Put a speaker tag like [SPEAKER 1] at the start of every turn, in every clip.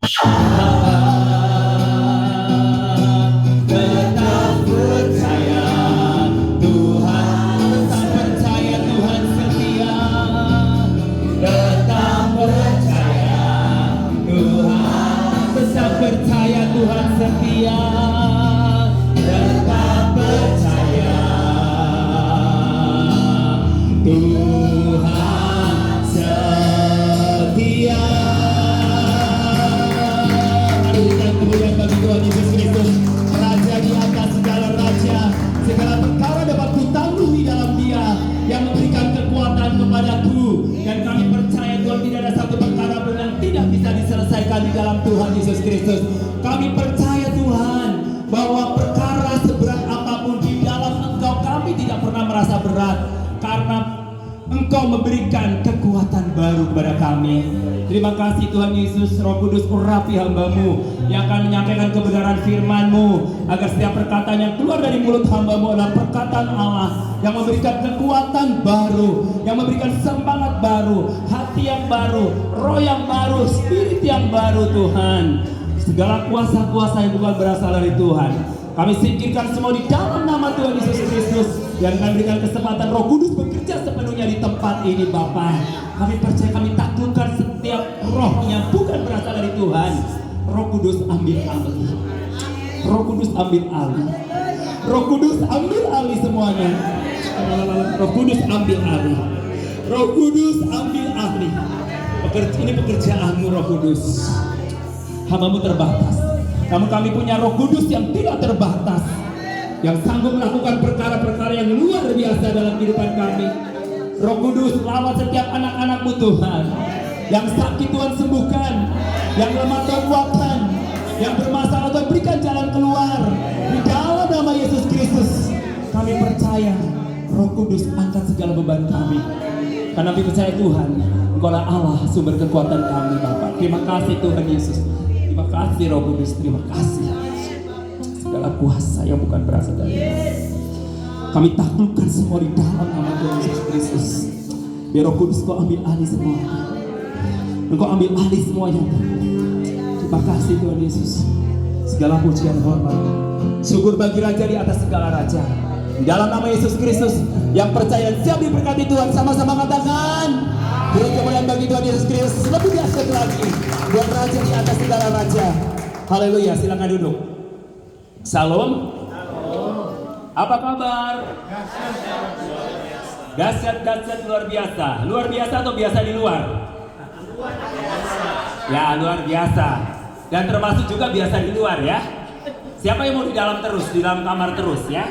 [SPEAKER 1] Tetap percaya Tuhan, tetap percaya Tuhan setia. Tetap percaya Tuhan, tetap percaya Tuhan setia. Tetap percaya Tuhan setia. Berikan kemuliaan bagi Tuhan Yesus Kristus, Raja di atas segala raja. Segala perkara dapat kutanggung di dalam Dia yang memberikan kekuatan kepadaku. Dan kami percaya Tuhan, tidak ada satu perkara pun yang tidak bisa diselesaikan di dalam Tuhan Yesus Kristus. Kami percaya Tuhan bahwa perkara seberat apapun di dalam Engkau kami tidak pernah merasa berat, karena Engkau memberikan kekuatan baru kepada kami. Terima kasih Tuhan Yesus. Roh Kudus, urapi hamba-Mu yang akan menyampaikan kebenaran firman-Mu, agar setiap perkataan yang keluar dari mulut hamba-Mu adalah perkataan Allah yang memberikan kekuatan baru, yang memberikan semangat baru, hati yang baru, roh yang baru, spirit yang baru. Tuhan, segala kuasa-kuasa yang bukan berasal dari Tuhan, kami singkirkan semua di dalam nama Tuhan Yesus Kristus. Dan kami berikan kesempatan Roh Kudus bekerja sepenuhnya di tempat ini, Bapa. Kami percaya, kami taklukkan setiap roh yang bukan berasal dari Tuhan. Roh Kudus ambil alih. Roh Kudus ambil alih. Roh Kudus ambil alih semuanya. Roh Kudus ambil alih. Roh Kudus ambil alih. Ini pekerjaanmu Roh Kudus. Hamba-Mu terbatas. Namun kami punya Roh Kudus yang tidak terbatas, yang sanggup melakukan perkara-perkara yang luar biasa dalam kehidupan kami. Roh Kudus, lawat setiap anak-anak-Mu Tuhan. Yang sakit Tuhan sembuhkan, yang lemah Tuhan kuatkan, yang bermasalah Tuhan berikan jalan keluar. Di dalam nama Yesus Kristus kami percaya, Roh Kudus angkat segala beban kami. Karena kami percaya Tuhan, Engkaulah Allah sumber kekuatan kami, Bapa. Terima kasih Tuhan Yesus. Terima kasih Roh Kudus, terima kasih. Segala kuasa yang bukan berasal dari Tuhan, kami taklukkan semua di dalam nama Tuhan Yesus Kristus. Biar Roh Kudus Kau ambil alih semuanya. Engkau ambil alih semuanya. Terima kasih Tuhan Yesus. Segala pujian hormat, syukur bagi Raja di atas segala raja. Di dalam nama Yesus Kristus yang percaya dan siap diberkati Tuhan, sama-sama katakan, beri kemuliaan bagi Tuhan Yesus Kristus. Lebih dahsyat lagi buat Raja di atas segala raja. Haleluya, silakan duduk. Salam. Apa kabar? Dahsyat luar biasa. Luar biasa atau biasa di luar? Ya, luar biasa. Dan termasuk juga biasa di luar ya. Siapa yang mau di dalam terus, di dalam kamar terus ya?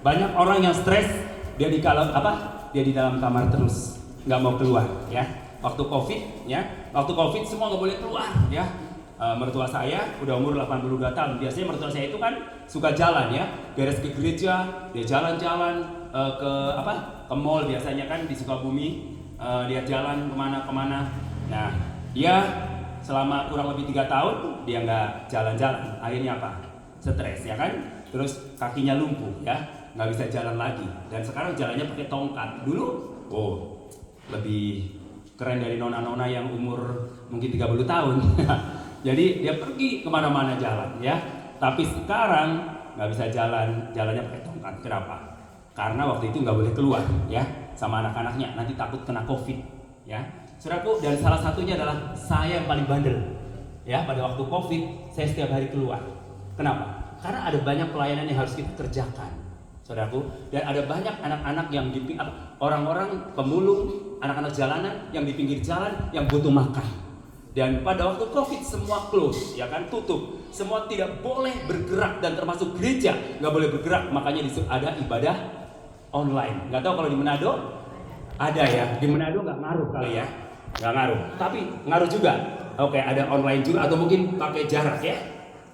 [SPEAKER 1] Banyak orang yang stres, dia di dalam kamar terus, nggak mau keluar ya. Waktu COVID ya, waktu COVID semua nggak boleh keluar ya. Mertua saya udah umur 82 tahun. Biasanya mertua saya itu kan suka jalan ya, beres ke gereja, dia jalan-jalan ke mall biasanya kan di Sukabumi, dia jalan kemana-kemana. Nah, dia selama kurang lebih 3 tahun dia nggak jalan-jalan. Akhirnya apa? Stres ya kan? Terus kakinya lumpuh ya, nggak bisa jalan lagi. Dan sekarang jalannya pakai tongkat. Dulu, lebih keren dari nona-nona yang umur mungkin 30 tahun. Jadi dia pergi kemana-mana jalan ya. Tapi sekarang nggak bisa jalan, jalannya pakai tongkat. Kenapa? Karena waktu itu nggak boleh keluar ya sama anak-anaknya, nanti takut kena COVID ya. Saudaraku, dan salah satunya adalah saya yang paling bandel ya. Pada waktu COVID saya setiap hari keluar. Kenapa? Karena ada banyak pelayanan yang harus kita kerjakan, saudaraku. Dan ada banyak anak-anak yang orang-orang pemulung, anak-anak jalanan yang di pinggir jalan yang butuh makan. Dan pada waktu COVID semua close, ya kan, tutup. Semua tidak boleh bergerak dan termasuk gereja nggak boleh bergerak. Makanya ada ibadah online. Nggak tahu kalau di Manado ada ya. Di Manado nggak ngaruh kali ya, nggak ngaruh. Tapi ngaruh juga. Oke, ada online juga atau mungkin pakai jarak ya,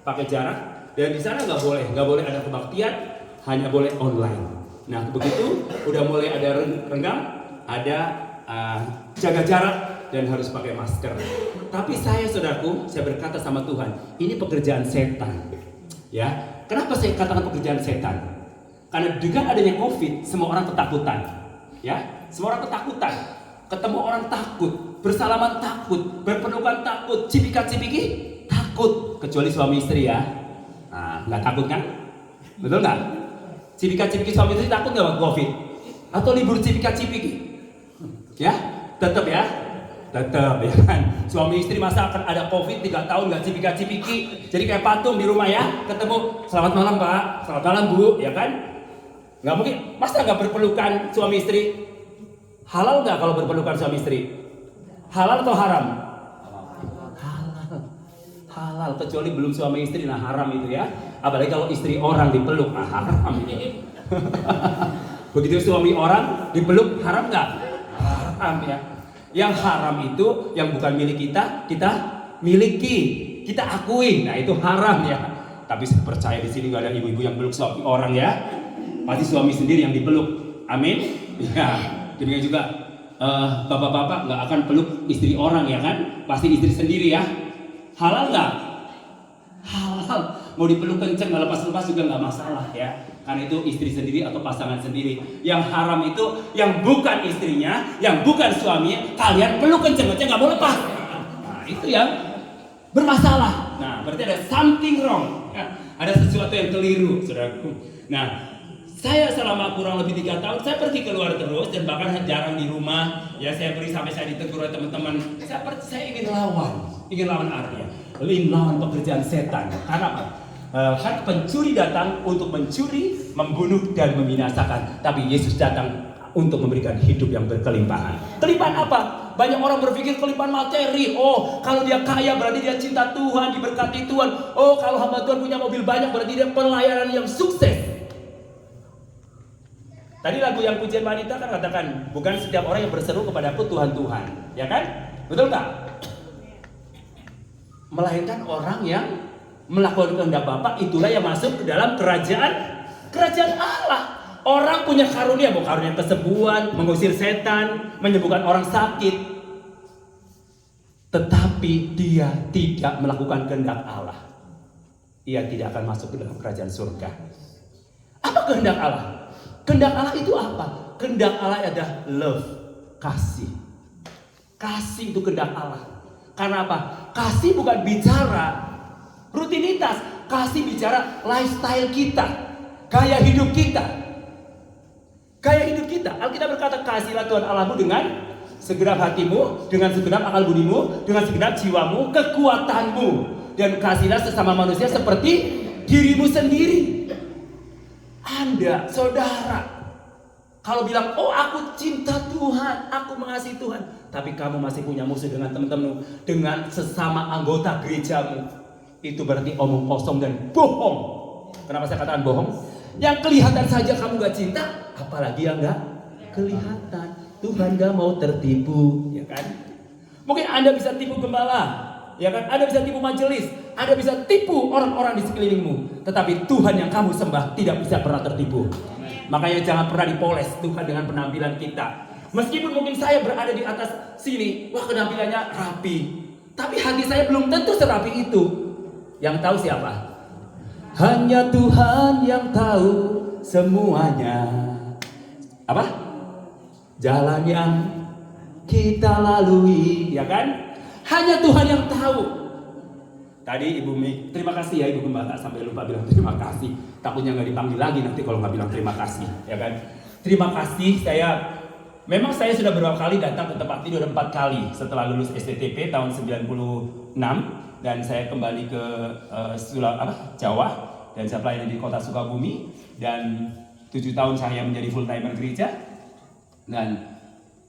[SPEAKER 1] pakai jarak. Dan di sana nggak boleh ada kebaktian, hanya boleh online. Nah begitu udah mulai ada renggang, ada jaga jarak dan harus pakai masker. Tapi saudaraku, saya berkata sama Tuhan, ini pekerjaan setan. Ya, kenapa saya katakan pekerjaan setan? Karena dengan adanya COVID, semua orang ketakutan. Ya, semua orang ketakutan. Ketemu orang takut, bersalaman takut, berpelukan takut, cipika-cipiki takut.
[SPEAKER 2] takut kecuali suami istri ya. Nah, nggak takut kan? Betul nggak? Cipika-cipiki suami istri takut nggak COVID? Atau libur cipika-cipiki? Ya, tetap ya. Tetap ya kan. Suami istri masa akan ada COVID 3 tahun nggak cipika-cipiki. Jadi kayak patung di rumah ya. Ketemu, selamat malam Pak, selamat malam Bu, ya kan? Nggak mungkin. Masa nggak berpelukan suami istri? Halal nggak kalau berpelukan suami istri? Halal atau haram? Halal. Halal, kecuali belum suami istri, nah haram itu ya. Apalagi kalau istri orang dipeluk, nah haram itu. Begitu suami orang dipeluk, haram nggak? Haram ya. Yang haram itu yang bukan milik kita, kita miliki, kita akui. Nah itu haram ya. Tapi saya percaya di sini nggak ada ibu-ibu yang peluk suami orang ya. Pasti suami sendiri yang dipeluk. Amin. Ya. Demikian juga bapak-bapak nggak akan peluk istri orang ya kan? Pasti istri sendiri ya. Halal nggak? Halal. Mau dipeluk kenceng nggak lepas-lepas juga nggak masalah ya. Karena itu istri sendiri atau pasangan sendiri. Yang haram itu yang bukan istrinya, yang bukan suaminya, kalian peluk kenceng-kenceng nggak mau lepas. Nah itu yang bermasalah. Nah berarti ada something wrong. Ya, ada sesuatu yang keliru, saudaraku. Nah saya selama kurang lebih 3 tahun saya pergi keluar terus dan bahkan jarang di rumah. Ya saya pergi sampai saya ditegur oleh teman-teman. Saya ingin lawan artinya, ingin lawan pekerjaan setan. Karena apa? Kan pencuri datang untuk mencuri, membunuh dan membinasakan. Tapi Yesus datang untuk memberikan hidup yang berkelimpahan. Kelimpahan apa? Banyak orang berpikir kelimpahan materi. Oh, kalau dia kaya berarti dia cinta Tuhan, diberkati Tuhan. Oh, kalau hamba Tuhan punya mobil banyak berarti dia pelayanan yang sukses. Tadi lagu yang pujian wanita kan katakan, bukan setiap orang yang berseru kepadaku Tuhan Tuhan, ya kan? Betul nggak? Melainkan orang yang melakukan kehendak Bapa, itulah yang masuk ke dalam kerajaan Allah. Orang punya karunia, mau karunia kesembuhan, mengusir setan, menyembuhkan orang sakit, tetapi dia tidak melakukan kehendak Allah, ia tidak akan masuk ke dalam kerajaan surga. Apa kehendak Allah? Kehendak Allah itu apa? Kehendak Allah adalah love, kasih. Kasih itu kehendak Allah. Karena apa? Kasih bukan bicara rutinitas, kasih bicara lifestyle kita, gaya hidup kita. Gaya hidup kita. Alkitab berkata, kasihlah Tuhan Allahmu dengan segenap hatimu, dengan segenap akal budimu, dengan segenap jiwamu, kekuatanmu, dan kasihlah sesama manusia seperti dirimu sendiri. Anda, saudara, kalau bilang, oh aku cinta Tuhan, aku mengasihi Tuhan, tapi kamu masih punya musuh dengan teman-temanmu, dengan sesama anggota gerejamu, itu berarti omong kosong dan bohong. Kenapa saya katakan bohong? Yang kelihatan saja kamu gak cinta, apalagi yang gak kelihatan. Tuhan gak mau tertipu, ya kan? Mungkin Anda bisa tipu gembala, ya kan? Anda bisa tipu majelis, Anda bisa tipu orang-orang di sekelilingmu, tetapi Tuhan yang kamu sembah tidak bisa pernah tertipu. Makanya jangan pernah dipoles Tuhan dengan penampilan kita. Meskipun mungkin saya berada di atas sini, wah penampilannya rapi, tapi hati saya belum tentu serapi itu. Yang tahu siapa? Hanya Tuhan yang tahu semuanya. Apa? Jalan yang kita lalui, ya kan? Hanya Tuhan yang tahu. Tadi Ibu Mik, terima kasih ya Ibu Gembala, sampai lupa bilang terima kasih. Takutnya nggak dipanggil lagi nanti kalau nggak bilang terima kasih, ya kan? Terima kasih. Memang saya sudah beberapa kali datang ke tempat ini, udah 4 kali setelah lulus STTP tahun 96. Dan saya kembali ke Jawa, dan saya pelayanan di kota Sukabumi, dan 7 tahun saya menjadi full timer gereja, dan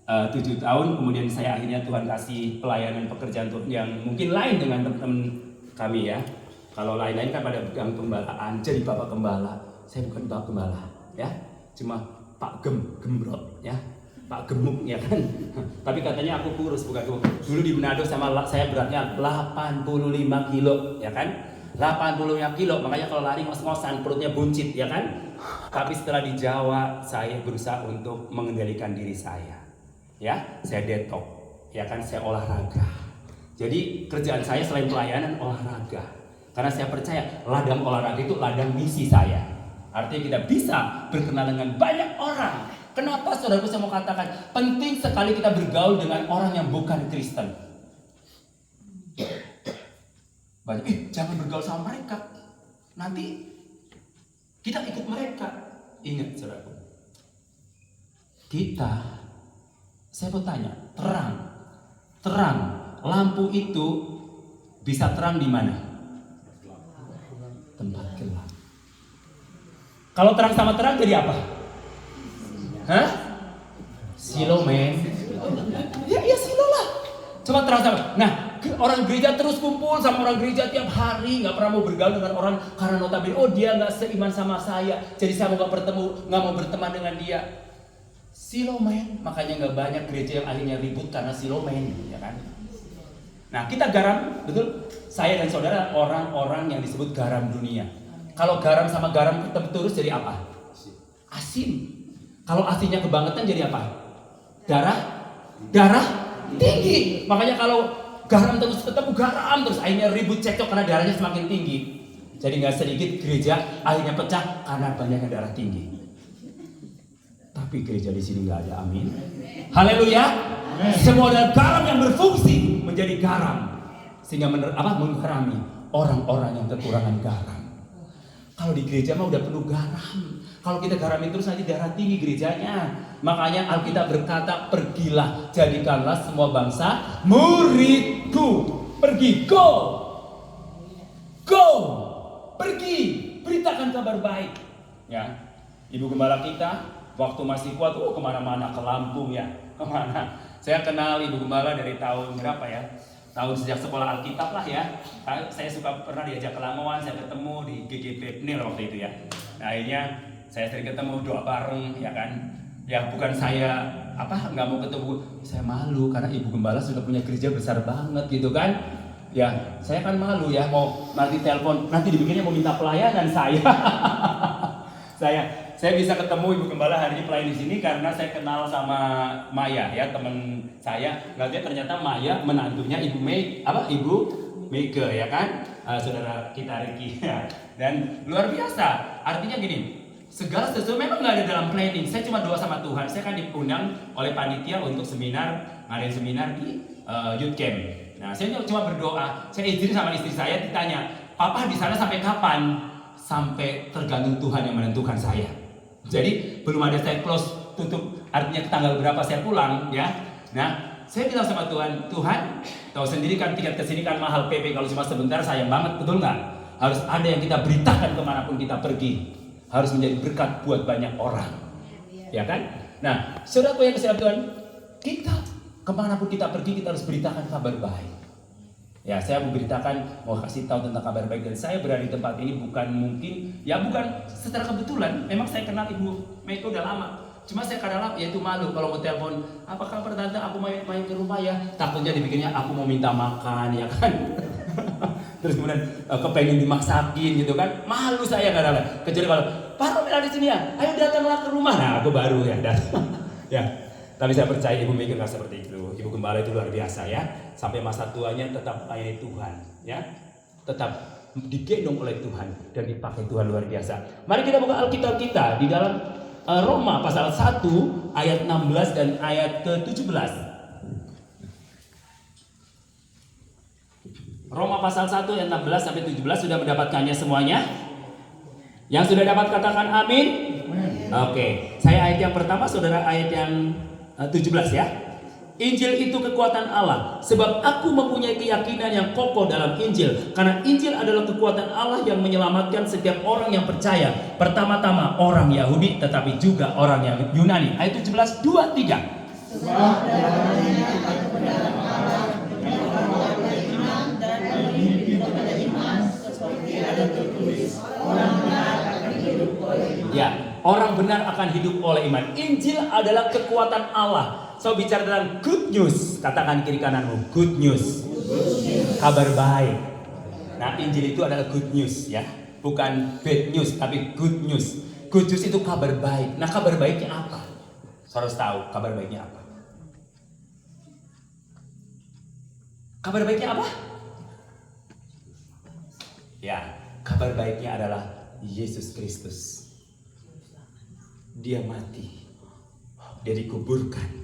[SPEAKER 2] 7 tahun kemudian saya akhirnya Tuhan kasih pelayanan pekerjaan Tuhan yang mungkin lain dengan teman-teman kami ya. Kalau lain-lain kan pada pegang gembalaan, jadi Bapak Gembala. Saya bukan Bapak Gembala ya, cuma Pak Gembrot ya, Pak Gemuk ya kan. Tapi katanya aku kurus, bukan gemuk. Dulu di Manado sama saya beratnya 85 kilo ya kan. 85 kilo, makanya kalau lari ngos-ngosan perutnya buncit ya kan. Tapi setelah di Jawa saya berusaha untuk mengendalikan diri saya. Ya, saya detox, ya kan, saya olahraga. Jadi kerjaan saya selain pelayanan olahraga. Karena saya percaya ladang olahraga itu ladang misi saya. Artinya kita bisa berkenalan dengan banyak orang. Kenapa saudaraku saya mau katakan penting sekali kita bergaul dengan orang yang bukan Kristen. Banyak, jangan bergaul sama mereka. Nanti kita ikut mereka. Ingat saudaraku, saya mau tanya, terang, lampu itu bisa terang di mana? Tempat gelap. Kalau terang sama terang jadi apa? Hah? Silo men. Ya silo lah. Coba terang sama. Nah, orang gereja terus kumpul sama orang gereja tiap hari, nggak pernah mau bergaul dengan orang karena notabene dia nggak seiman sama saya, jadi saya nggak mau berteman dengan dia. Silomen, makanya nggak banyak gereja yang akhirnya ribut karena silomen, ya kan? Nah, kita garam, betul? Saya dan saudara orang-orang yang disebut garam dunia. Kalau garam sama garam ketemu terus jadi apa? Asin. Kalau asinnya kebangetan jadi apa? Darah tinggi. Makanya kalau garam terus ketemu garam terus akhirnya ribut cekcok karena darahnya semakin tinggi. Jadi nggak sedikit gereja akhirnya pecah karena banyaknya darah tinggi. Tapi gereja di sini nggak ada, amin. Haleluya. Semua adalah garam yang berfungsi menjadi garam sehingga menggarami orang-orang yang kekurangan garam. Kalau di gereja mah udah penuh garam. Kalau kita garamin terus nanti darah tinggi gerejanya. Makanya Alkitab berkata, pergilah, jadikanlah semua bangsa muridku. Pergi, go, pergi, beritakan kabar baik. Ya, Ibu Gembala kita waktu masih kuat, kemana-mana, ke Lampung ya, kemana. Saya kenal Ibu Gembala dari tahun berapa ya? Tahun sejak sekolah Alkitab lah ya. Saya suka pernah diajak ke Lamongan, saya ketemu di GGP PNIL waktu itu ya. Nah, akhirnya saya sering ketemu, doa bareng ya kan. Ya bukan saya nggak mau ketemu, saya malu karena Ibu Gembala sudah punya gereja besar banget gitu kan. Ya saya kan malu ya, mau nanti telepon, nanti dibikinnya mau minta pelayanan saya. Saya bisa ketemu Ibu Gembala hari ini pelayan di sini karena saya kenal sama Maya ya, teman saya. Nanti ternyata Maya menantunya Ibu Mega ya kan, saudara kita Ricky ya. Dan luar biasa, artinya gini, segala sesuatu memang nggak ada dalam planning. Saya cuma doa sama Tuhan. Saya kan diundang oleh panitia untuk ngadain seminar di youth camp. Nah, saya cuma berdoa. Saya izin sama istri saya, ditanya, Papa di sana sampai kapan? Sampai tergantung Tuhan yang menentukan saya. Jadi belum ada saya close tutup, artinya tanggal berapa saya pulang ya. Nah, saya bilang sama Tuhan, tahu sendiri kan tiket kesini kan mahal, PP kalau cuma sebentar sayang banget, betul nggak? Harus ada yang kita beritakan kemanapun kita pergi, harus menjadi berkat buat banyak orang, ya kan? Nah, saudaraku yang kasih Tuhan, kita kemanapun kita pergi kita harus beritakan kabar baik. Ya, saya memberitakan, mau kasih tahu tentang kabar baik, dan saya berada di tempat ini bukan secara kebetulan. Memang saya kenal Ibu Meko udah lama. Cuma saya kadang-kadang ya itu malu kalau mau telepon, apa kabar tante, aku main ke rumah ya. Takutnya dibikinnya aku mau minta makan ya kan. Terus kemudian kepengen dimasakin gitu kan. Malu saya kadang-kadang. Kecuali kalau Pak Romel di sini ya, ayo datanglah ke rumah. Nah, aku baru ya datang. Ya. Tapi saya percaya Ibu Mega nggak seperti itu. Ibu Gembala itu luar biasa ya. Sampai masa tuanya tetap melayani Tuhan, ya. Tetap digendong oleh Tuhan dan dipakai Tuhan luar biasa. Mari kita buka Alkitab kita di dalam Roma pasal 1 ayat 16 dan ayat ke-17. Roma pasal 1 ayat 16 sampai 17, sudah mendapatkannya semuanya? Yang sudah dapat katakan amin. Oke, saya ayat yang pertama, saudara ayat yang 17 ya. Injil itu kekuatan Allah, sebab aku mempunyai keyakinan yang kokoh dalam Injil, karena Injil adalah kekuatan Allah yang menyelamatkan setiap orang yang percaya, pertama-tama orang Yahudi tetapi juga orang yang Yunani. Ayat 17, 2, 3. Sebab dalamnya kebenaran Allah yang membawa iman dan memimpin kepada iman, seperti ada tertulis, orang benar akan hidup oleh iman. Ya, orang benar akan hidup oleh iman. Injil adalah kekuatan Allah. So bicara tentang good news, katakan kiri kananmu, good news. Kabar baik. Nah, Injil itu adalah good news ya, bukan bad news tapi good news. Good news itu kabar baik. Nah, kabar baiknya apa? Saudara harus tahu kabar baiknya apa? Kabar baiknya apa? Ya, kabar baiknya adalah Yesus Kristus. Dia mati, dia dikuburkan,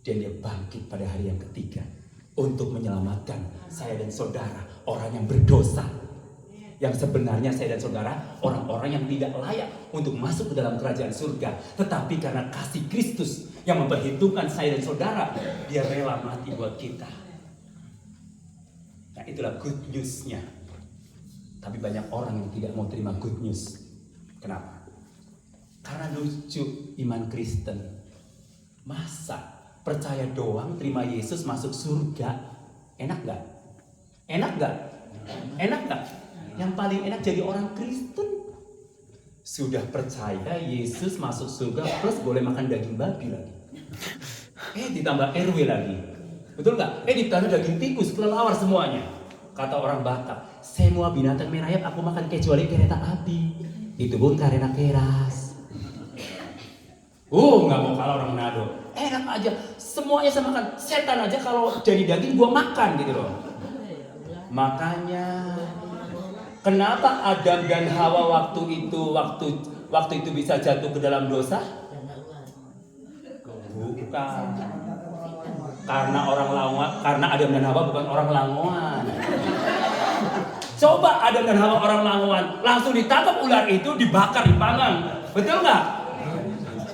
[SPEAKER 2] dan dia bangkit pada hari yang ketiga. untuk menyelamatkan saya dan saudara, orang yang berdosa. Yang sebenarnya saya dan saudara orang-orang yang tidak layak untuk masuk ke dalam kerajaan surga. Tetapi karena kasih Kristus yang memperhitungkan saya dan saudara, dia rela mati buat kita. Nah, itulah good news-nya. Tapi banyak orang yang tidak mau terima good news. Kenapa? Karena lucu iman Kristen. Masa percaya doang terima Yesus masuk surga? Enak gak? Enak gak? Enak gak? Yang paling enak jadi orang Kristen. Sudah percaya Yesus masuk surga plus boleh makan daging babi lagi. Ditambah RW lagi. Betul nggak? Ditambah daging tikus, kelelawar semuanya. Kata orang Batak, semua binatang merayap aku makan kecuali kereta api. Itu pun karena keras. Nggak mau kalah orang Manado. Enak aja, semuanya saya makan. Setan aja kalau jadi daging gua makan gitu loh. Makanya kenapa Adam dan Hawa waktu itu bisa jatuh ke dalam dosa? Bukan. Karena Adam dan Hawa bukan orang Langoan. Coba Adam dan Hawa orang Langoan, langsung ditangkap ular itu, dibakar, dipanggang. Betul nggak?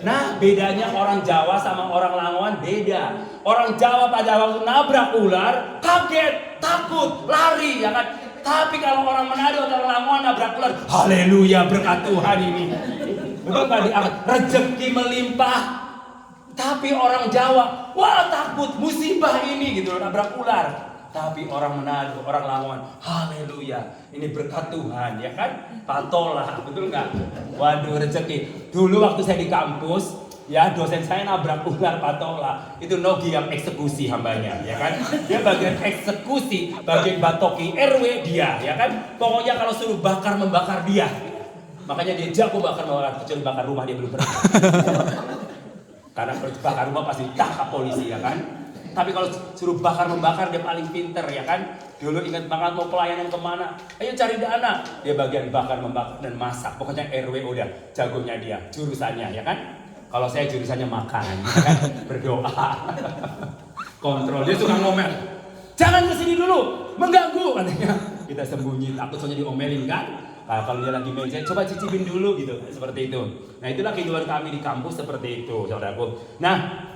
[SPEAKER 2] Nah, bedanya orang Jawa sama orang Langoan beda. Orang Jawa pada waktu nabrak ular, kaget, takut, lari, ya kan? Tapi kalau orang Manado atau orang Langoan nabrak ular, haleluya, berkat Tuhan ini. Betul nggak diangkat? Rezeki melimpah. Tapi orang Jawa, wah takut, musibah ini gitu, nabrak ular. Tapi orang Manado, orang Langoan, haleluya, ini berkat Tuhan, ya kan? Patola, betul nggak? Waduh, rezeki. Dulu waktu saya di kampus, ya dosen saya nabrak ular patola. Itu Nogi yang eksekusi hambanya, ya kan? Dia bagian eksekusi, bagian batoki RW dia, ya kan? Pokoknya kalau suruh bakar membakar dia. Makanya dia jago bakar membakar, kecuali bakar rumah dia belum pernah. Karena kalau bakar rumah pasti ditangkap polisi, ya kan? Tapi kalau suruh bakar membakar dia paling pinter, ya kan? Dulu ingat banget mau pelayanan kemana? Ayo cari dana. Dia bagian bakar membakar dan masak. Pokoknya RW udah jagonya dia, jurusannya, ya kan? Kalau saya jurusannya makan, ya kan? Berdoa. Kontrol, dia suka ngomel. Jangan kesini dulu, mengganggu katanya. Kita sembunyi, takut soalnya diomelin kan? Nah, kalau dia lagi meja, coba cicipin dulu gitu, seperti itu. Nah, itulah kehidupan kami di kampus seperti itu, saudaraku. Nah,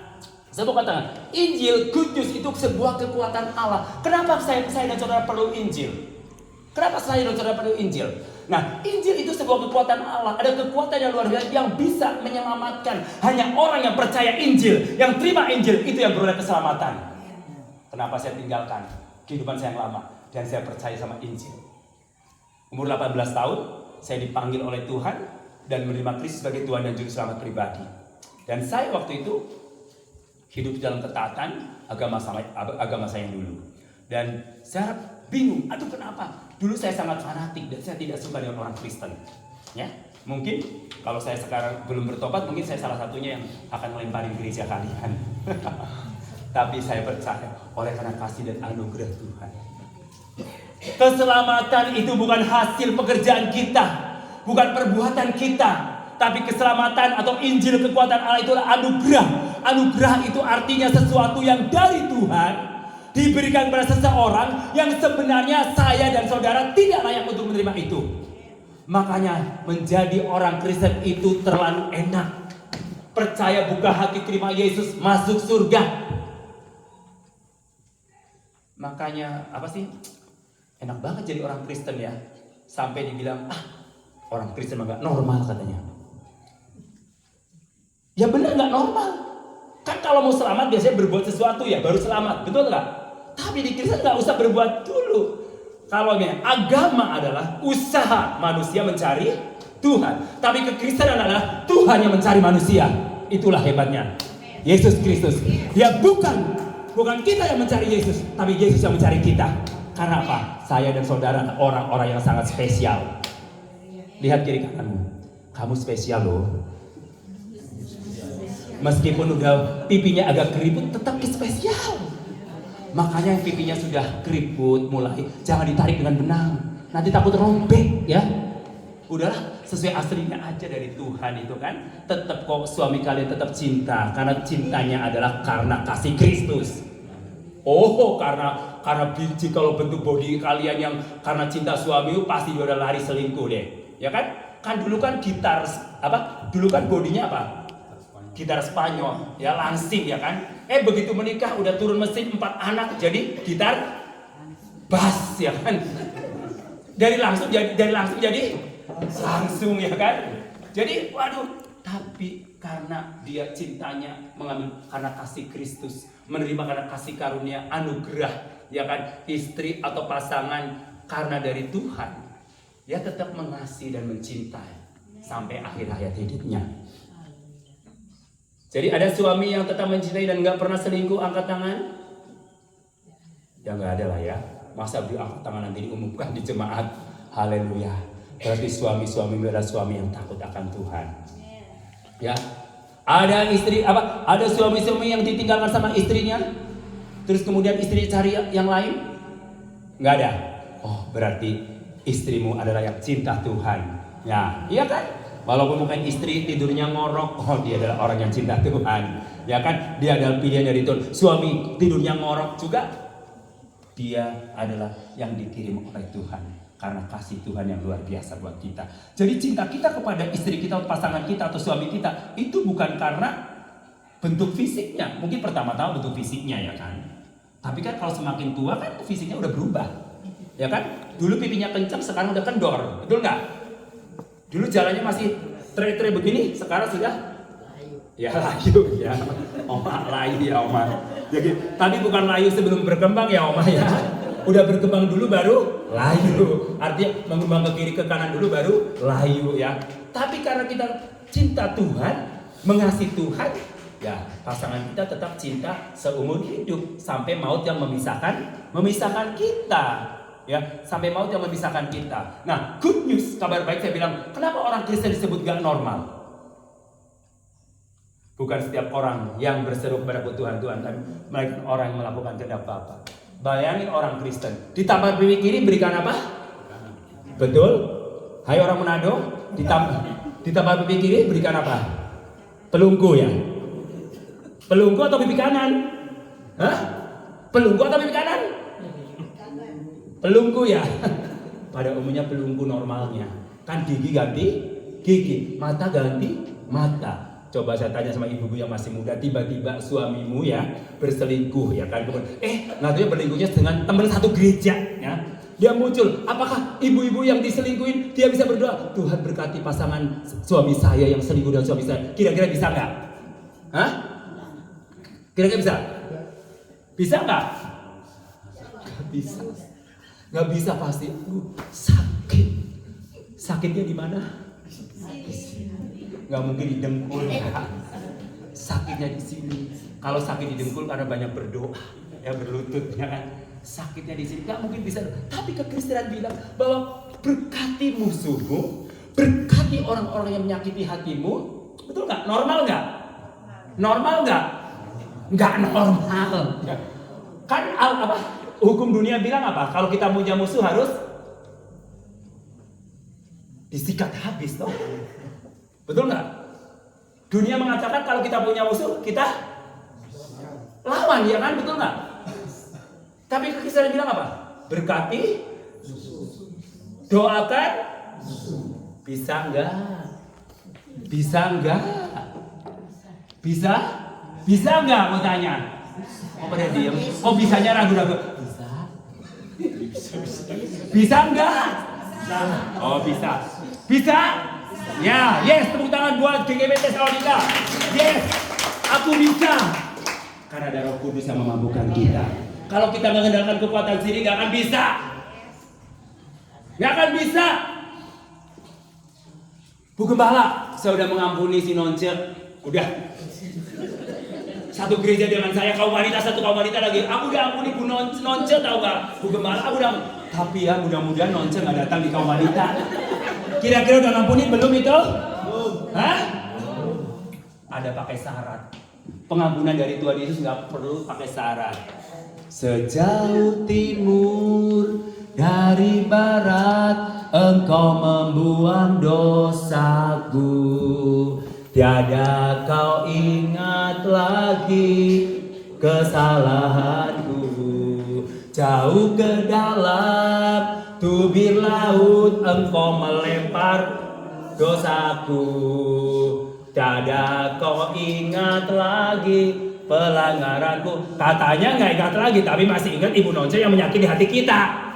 [SPEAKER 2] saya mau katakan, Injil, good news itu sebuah kekuatan Allah. Kenapa saya dan saudara perlu Injil? Kenapa saya dan saudara perlu Injil? Nah, Injil itu sebuah kekuatan Allah. Ada kekuatan yang luar biasa yang bisa menyelamatkan. Hanya orang yang percaya Injil, yang terima Injil, itu yang beroleh keselamatan. Kenapa saya tinggalkan kehidupan saya yang lama dan saya percaya sama Injil? Umur 18 tahun, saya dipanggil oleh Tuhan dan menerima Kristus sebagai Tuhan dan Juru Selamat pribadi. Dan saya waktu itu hidup dalam ketaatan agama saya yang dulu. Dan saya bingung, aduh kenapa? Dulu saya sangat fanatik dan saya tidak suka dengan orang Kristen. Ya, mungkin kalau saya sekarang belum bertobat, mungkin saya salah satunya yang akan melemparin gereja kalian. Tapi saya percaya oleh karena kasih dan anugerah Tuhan. Keselamatan itu bukan hasil pekerjaan kita, bukan perbuatan kita, tapi keselamatan atau Injil kekuatan Allah itulah anugerah. Anugerah itu artinya sesuatu yang dari Tuhan diberikan kepada seseorang yang sebenarnya saya dan saudara tidak layak untuk menerima itu. Makanya menjadi orang Kristen itu terlalu enak. Percaya, buka hati, terima Yesus, masuk surga. Makanya apa sih? Enak banget jadi orang Kristen ya. Sampai dibilang, orang Kristen enggak normal katanya. Ya benar enggak normal. Kan kalau mau selamat biasanya berbuat sesuatu ya baru selamat, betul enggak? Tapi di Kristen enggak usah berbuat dulu. Kalau agama adalah usaha manusia mencari Tuhan. Tapi kekristenan adalah Tuhan yang mencari manusia. Itulah hebatnya Yesus Kristus. Dia bukan kita yang mencari Yesus, tapi Yesus yang mencari kita. Karena apa? Saya dan saudara orang-orang yang sangat spesial. Lihat kiri kananmu, kamu spesial loh. Meskipun udah pipinya agak keriput, tetap spesial. Makanya yang pipinya sudah keriput mulai, jangan ditarik dengan benang. Nanti takut robek ya. Udahlah, sesuai aslinya aja dari Tuhan itu kan. Tetap kok suami kalian tetap cinta, karena cintanya adalah karena kasih Kristus. Oh, karena biji kalau bentuk body kalian yang karena cinta suami pasti dia udah lari selingkuh deh. Ya kan? Kan dulu kan gitar apa? Dulu kan bodinya apa? Gitar Spanyol, ya langsing ya kan? Begitu menikah udah turun mesin 4 anak jadi gitar bass ya kan? Dari langsung jadi langsung ya kan? Jadi waduh, tapi karena dia cintanya mengambil karena kasih Kristus, menerima karena kasih karunia anugerah ya kan, istri atau pasangan karena dari Tuhan, dia tetap mengasihi dan mencintai sampai akhir hayat hidupnya. Jadi ada suami yang tetap mencintai dan nggak pernah selingkuh, angkat tangan. Ya nggak ada lah ya. Masa diangkat tangan nanti diumumkan di jemaat. Haleluya. Berarti suami-suami adalah suami yang takut akan Tuhan. Ya. Ada istri apa? Ada suami-suami yang ditinggalkan sama istrinya, terus kemudian istri cari yang lain? Nggak ada. Oh, berarti istrimu adalah yang cinta Tuhan. Ya, iya kan? Walaupun bukan istri tidurnya ngorok, oh dia adalah orang yang cinta Tuhan. Ya kan? Dia adalah pilihan dari Tuhan. Suami tidurnya ngorok juga, dia adalah yang dikirim oleh Tuhan. Karena kasih Tuhan yang luar biasa buat kita. Jadi cinta kita kepada istri kita, pasangan kita, atau suami kita, itu bukan karena bentuk fisiknya. Mungkin pertama-tama bentuk fisiknya ya kan. Tapi kan kalau semakin tua kan fisiknya udah berubah. Ya kan? Dulu pipinya kencang, sekarang udah kendor. Betul nggak? Dulu jalannya masih tre-tre begini, sekarang sudah ya layu ya. Oma layu ya oma. Jadi tadi bukan layu sebelum berkembang ya oma ya. Udah berkembang dulu baru layu. Artinya mengembang ke kiri ke kanan dulu baru layu ya. Tapi karena kita cinta Tuhan, mengasihi Tuhan, ya pasangan kita tetap cinta seumur hidup sampai maut yang memisahkan kita. Ya, sampai maut yang memisahkan kita. Nah, good news, kabar baik saya bilang, kenapa orang Kristen disebut gak normal? Bukan setiap orang yang berseru kepada Tuhan, tapi melainkan orang yang melakukan kehendak Bapa. Bayangin orang Kristen, ditambah pipi kiri berikan apa? Betul? Hai orang Manado, ditambah pipi kiri berikan apa? Pelunggu ya? Pelunggu atau pipi kanan? Hah? Pelunggu atau pipi kanan? Pelunggu ya. Pada umumnya pelunggu normalnya. Kan gigi ganti gigi, mata ganti mata. Coba saya tanya sama ibu-ibu yang masih muda, tiba-tiba suamimu ya berselingkuh ya kan, nantinya berselingkuhnya dengan teman satu gereja ya. Dia muncul, apakah ibu-ibu yang diselingkuhin dia bisa berdoa, Tuhan berkati pasangan suami saya yang selingkuh dengan suami saya. Kira-kira bisa nggak? Hah? Kira-kira bisa? Bisa nggak? Nggak bisa. Nggak bisa pasti. Sakit. Sakitnya di mana? Nggak mungkin di dengkul ya. Sakitnya di sini. Kalau sakit di dengkul karena banyak berdoa, ya berlutut ya kan. Sakitnya di sini nggak mungkin bisa. Tapi kekristenan bilang bahwa berkati musuhmu, berkati orang-orang yang menyakiti hatimu. Betul nggak? Normal nggak? Normal nggak? Nggak normal. Kan apa? Hukum dunia bilang apa? Kalau kita punya musuh harus disikat habis toh. Betul nggak? Dunia mengatakan kalau kita punya musuh kita lawan ya kan, betul nggak? Tapi kekristenan bilang apa? Berkati, doakan, bisa nggak? Bisa nggak? Bisa nggak? Mau tanya? Oh pada diem. Oh bisanya ragu-ragu. Bisa nggak? Oh bisa. Bisa? Ya, yes, tepuk tangan buat GGBT Salonita. Yes, aku bisa. Karena ada Roh Kudus yang memampukan kita. Kalau kita mengandalkan kekuatan sendiri nggak akan bisa. Nggak akan bisa. Bu Gembala, saya udah mengampuni si Nonce. Udah. Satu gereja dengan saya, kaum wanita, satu kaum wanita lagi. Aku udah ampuni Bu Nonce, tahu nggak? Bu Gembala, aku udah. Tapi ya mudah-mudahan Nonce nggak datang di kaum wanita. Kira-kira udah ngampuni belum itu? Hah? Ada pakai syarat. Pengampunan dari Tuhan Yesus nggak perlu pakai syarat. Sejauh timur dari barat, Engkau membuang dosaku. Tiada kau ingat lagi kesalahanku. Jauh ke dalam tubir laut engkau melempar dosaku. Tiada kau ingat lagi pelanggaranku. Katanya nggak ingat lagi, tapi masih ingat Ibu Nonce yang menyakiti hati kita.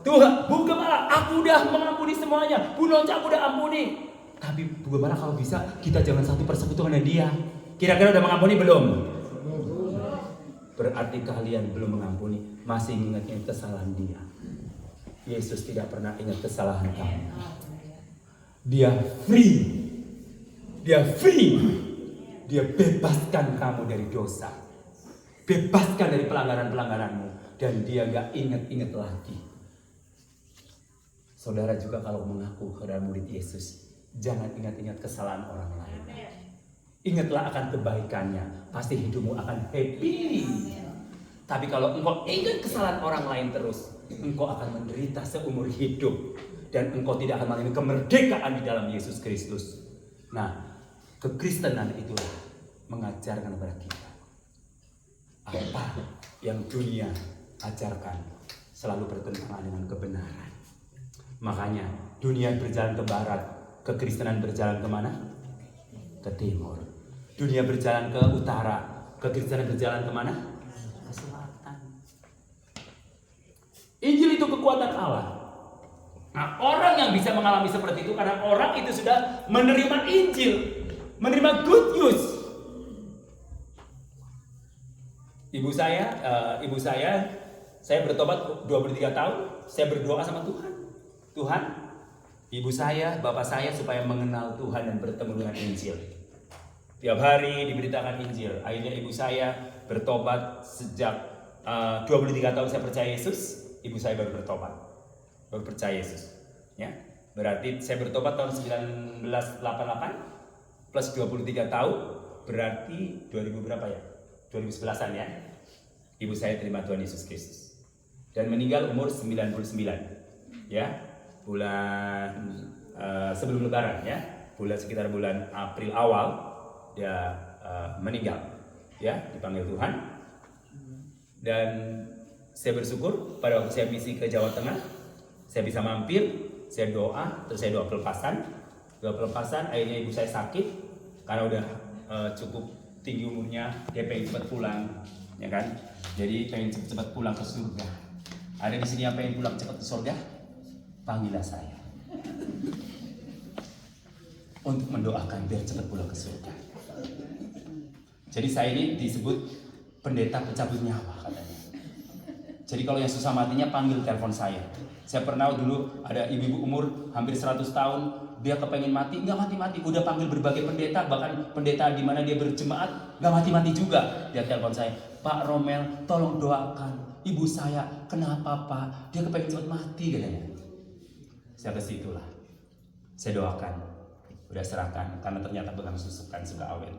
[SPEAKER 2] Tuhan, Bu Gembala, aku udah mengampuni semuanya. Bu Nonce, aku udah ampuni. Tapi Bu Gembala, kalau bisa kita jangan satu persekutu dengan dia. Kira-kira udah mengampuni belum? Berarti kalian belum mengampuni, masih ingat kesalahan dia. Yesus tidak pernah ingat kesalahan kamu. Dia free. Dia free. Dia bebaskan kamu dari dosa. Bebaskan dari pelanggaran-pelanggaranmu. Dan dia gak ingat-ingat lagi. Saudara juga kalau mengaku saudara murid Yesus, jangan ingat-ingat kesalahan orang lain. Ingatlah akan kebaikannya. Pasti hidupmu akan happy. Tapi kalau engkau ingat kesalahan orang lain terus, engkau akan menderita seumur hidup. Dan engkau tidak akan mengalami kemerdekaan di dalam Yesus Kristus. Nah, kekristenan itulah mengajarkan kepada kita apa yang dunia ajarkan selalu bertentangan dengan kebenaran. Makanya dunia berjalan ke barat, kekristenan berjalan kemana? Ke timur. Dunia berjalan ke utara, kekristenan berjalan kemana? Ke selatan. Injil itu kekuatan Allah. Nah, orang yang bisa mengalami seperti itu karena orang itu sudah menerima Injil, menerima good news. Ibu saya bertobat 23 tahun, saya berdoa sama Tuhan. Tuhan, ibu saya, bapak saya supaya mengenal Tuhan dan bertemu dengan Injil. Tiap hari diberitakan Injil. Akhirnya ibu saya bertobat sejak 23 tahun saya percaya Yesus. Ibu saya baru bertobat, baru percaya Yesus. Ya, berarti saya bertobat tahun 1988 plus 23 tahun, berarti 2000 berapa ya? 2011an ya. Ibu saya terima Tuhan Yesus Kristus dan meninggal umur 99. Ya, bulan sebelum Lebaran ya, sekitar bulan April awal dia meninggal. Ya, dipanggil Tuhan. Dan saya bersyukur pada waktu saya misi ke Jawa Tengah, saya bisa mampir, saya doa, terus saya doa pelepasan. Akhirnya ibu saya sakit karena udah cukup tinggi umurnya, dia pengen cepat pulang, ya kan? Jadi pengen cepat pulang ke surga. Ada di sini yang pengen pulang cepat ke surga? Panggillah saya untuk mendoakan biar cepat pulang ke surga. Jadi saya ini disebut pendeta pencabut nyawa katanya. Jadi kalau yang susah matinya panggil telepon saya. Saya pernah dulu ada ibu-ibu umur hampir 100 tahun, dia kepengen mati, nggak mati-mati, udah panggil berbagai pendeta, bahkan pendeta di mana dia berjemaat, nggak mati-mati juga. Dia telepon saya, Pak Romel, tolong doakan ibu saya, kenapa Pak? Dia kepengen cepat mati katanya. Saya ke situlah, saya doakan, udah serahkan, karena ternyata begang susukan sudah awet,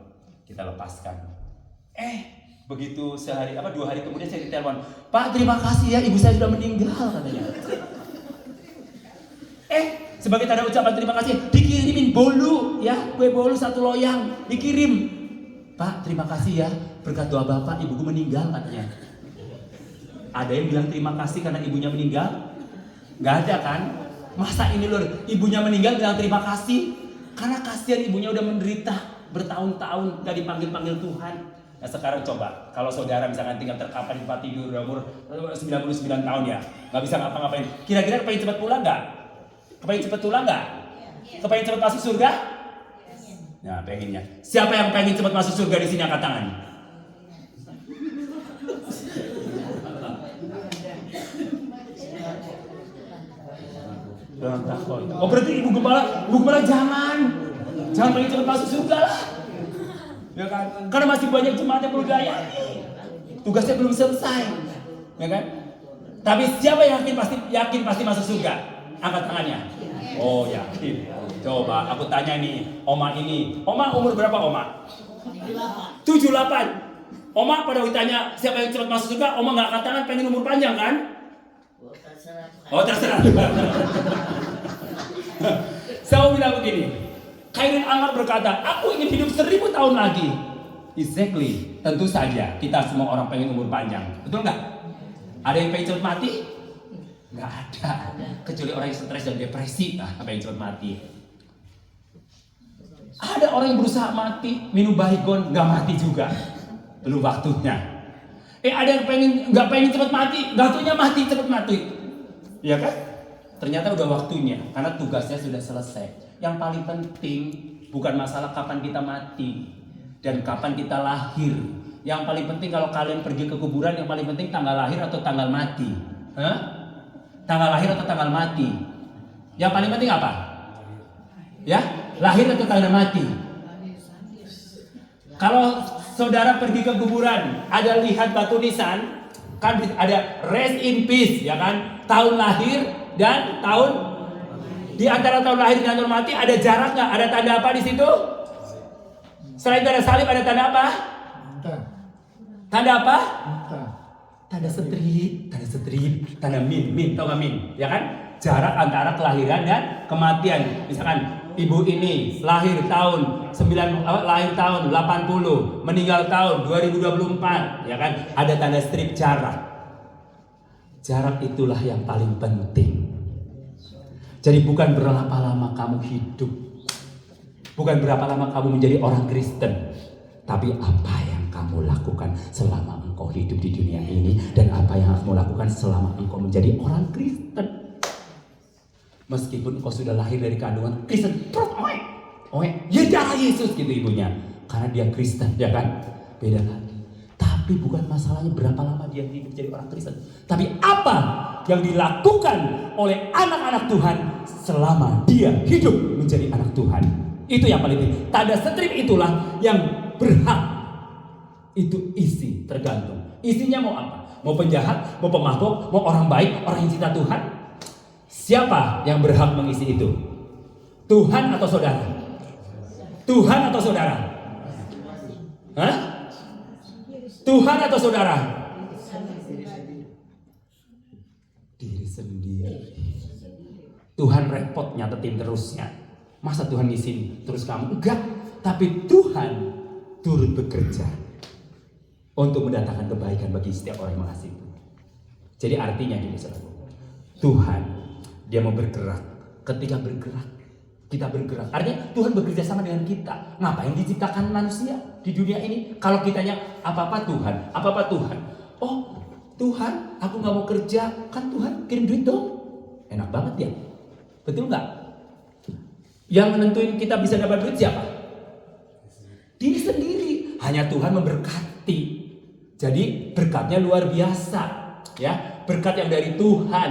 [SPEAKER 2] kita lepaskan. Begitu 2 hari kemudian saya ditelepon, Pak terima kasih ya, ibu saya sudah meninggal katanya. Sebagai tanda ucapan terima kasih, dikirimin bolu ya, kue bolu 1 loyang, dikirim. Pak terima kasih ya, berkat doa Bapak ibuku meninggal katanya. Ada yang bilang terima kasih karena ibunya meninggal? Gak ada kan? Masa ini loh, ibunya meninggal bilang terima kasih? Karena kasihan ibunya udah menderita bertahun-tahun gak dipanggil-panggil Tuhan. Nah sekarang coba, kalau saudara misalkan tinggal terkapar di tempat tidur umur 99 tahun ya, gak bisa ngapa-ngapain. Kira-kira pengen cepat pulang gak? Kepengen cepat pulang gak? Kepengen cepat masuk surga? Nah pengennya. Siapa yang pengen cepat masuk surga di sini angkat tangan? Oh berarti ibu gembala jangan pengen cepat masuk surga lah. Ya kan? Karena masih banyak jemaat yang perlu dilayani. Tugasnya belum selesai. Ya kan? Tapi siapa yang yakin pasti masuk surga? Angkat tangannya. Oh yakin. Coba aku tanya nih, Oma ini. Oma umur berapa Oma? 78. Oma pada ditanya siapa yang cepat masuk surga, Oma nggak angkat tangan, pengen umur panjang kan? Oh terserah. Saya mau bilang begini, Kairin Angar berkata, aku ingin hidup 1000 tahun lagi. Exactly. Tentu saja kita semua orang pengen umur panjang, betul nggak? Ada yang pengen cepet mati? Nggak ada. Kecuali orang yang stres dan depresi, apa yang cepet mati. Ada orang yang berusaha mati, minum baygon, nggak mati juga. Belum waktunya. Ada yang nggak pengen cepet mati, nggak waktunya mati, cepet mati. Iya kan? Ternyata udah waktunya, karena tugasnya sudah selesai. Yang paling penting bukan masalah kapan kita mati dan kapan kita lahir. Yang paling penting kalau kalian pergi ke kuburan, yang paling penting tanggal lahir atau tanggal mati. Tanggal lahir atau tanggal mati. Yang paling penting apa? Ya, lahir atau tanggal mati. Kalau saudara pergi ke kuburan, ada lihat batu nisan, kan ada rest in peace, ya kan? Tahun lahir dan tahun di antara tahun lahir dan tahun mati ada jarak nggak? Ada tanda apa di situ? Selain tanda salib ada tanda apa? Tanda apa? Tanda strip, tanda min, tau gak min? Ya kan? Jarak antara kelahiran dan kematian. Misalkan ibu ini lahir tahun 80, meninggal tahun 2024, ya kan? Ada tanda strip jarak. Jarak itulah yang paling penting. Jadi bukan berapa lama kamu hidup, bukan berapa lama kamu menjadi orang Kristen, tapi apa yang kamu lakukan selama engkau hidup di dunia ini dan apa yang kamu lakukan selama engkau menjadi orang Kristen. Meskipun engkau sudah lahir dari kandungan Kristen, ya darah Yesus gitu ibunya, karena dia Kristen, ya kan? Beda lagi. Tapi bukan masalahnya berapa lama dia hidup jadi orang Kristen, tapi apa yang dilakukan oleh anak-anak Tuhan selama dia hidup menjadi anak Tuhan. Itu yang paling penting. Tanda strip itulah yang berhak itu isi, tergantung. Isinya mau apa? Mau penjahat, mau pemabuk, mau orang baik, orang yang cinta Tuhan? Siapa yang berhak mengisi itu? Tuhan atau saudara? Tuhan atau saudara? Hah? Tuhan atau saudara? Diri sendiri. Tuhan repot nyatetin terusnya. Masa Tuhan ngisiin terus kamu? Enggak. Tapi Tuhan turut bekerja untuk mendatangkan kebaikan bagi setiap orang yang mengasihi Tuhan. Jadi artinya gini saudara, Tuhan dia mau bergerak. Ketika bergerak, kita bergerak. Artinya Tuhan bekerja sama dengan kita. Ngapain diciptakan manusia di dunia ini? Kalau kitanya apa-apa Tuhan, apa-apa Tuhan. Oh Tuhan, aku gak mau kerja. Kan Tuhan kirim duit dong. Enak banget ya. Betul gak? Yang menentuin kita bisa dapat duit siapa? Diri sendiri. Hanya Tuhan memberkati. Jadi berkatnya luar biasa. Ya, berkat yang dari Tuhan.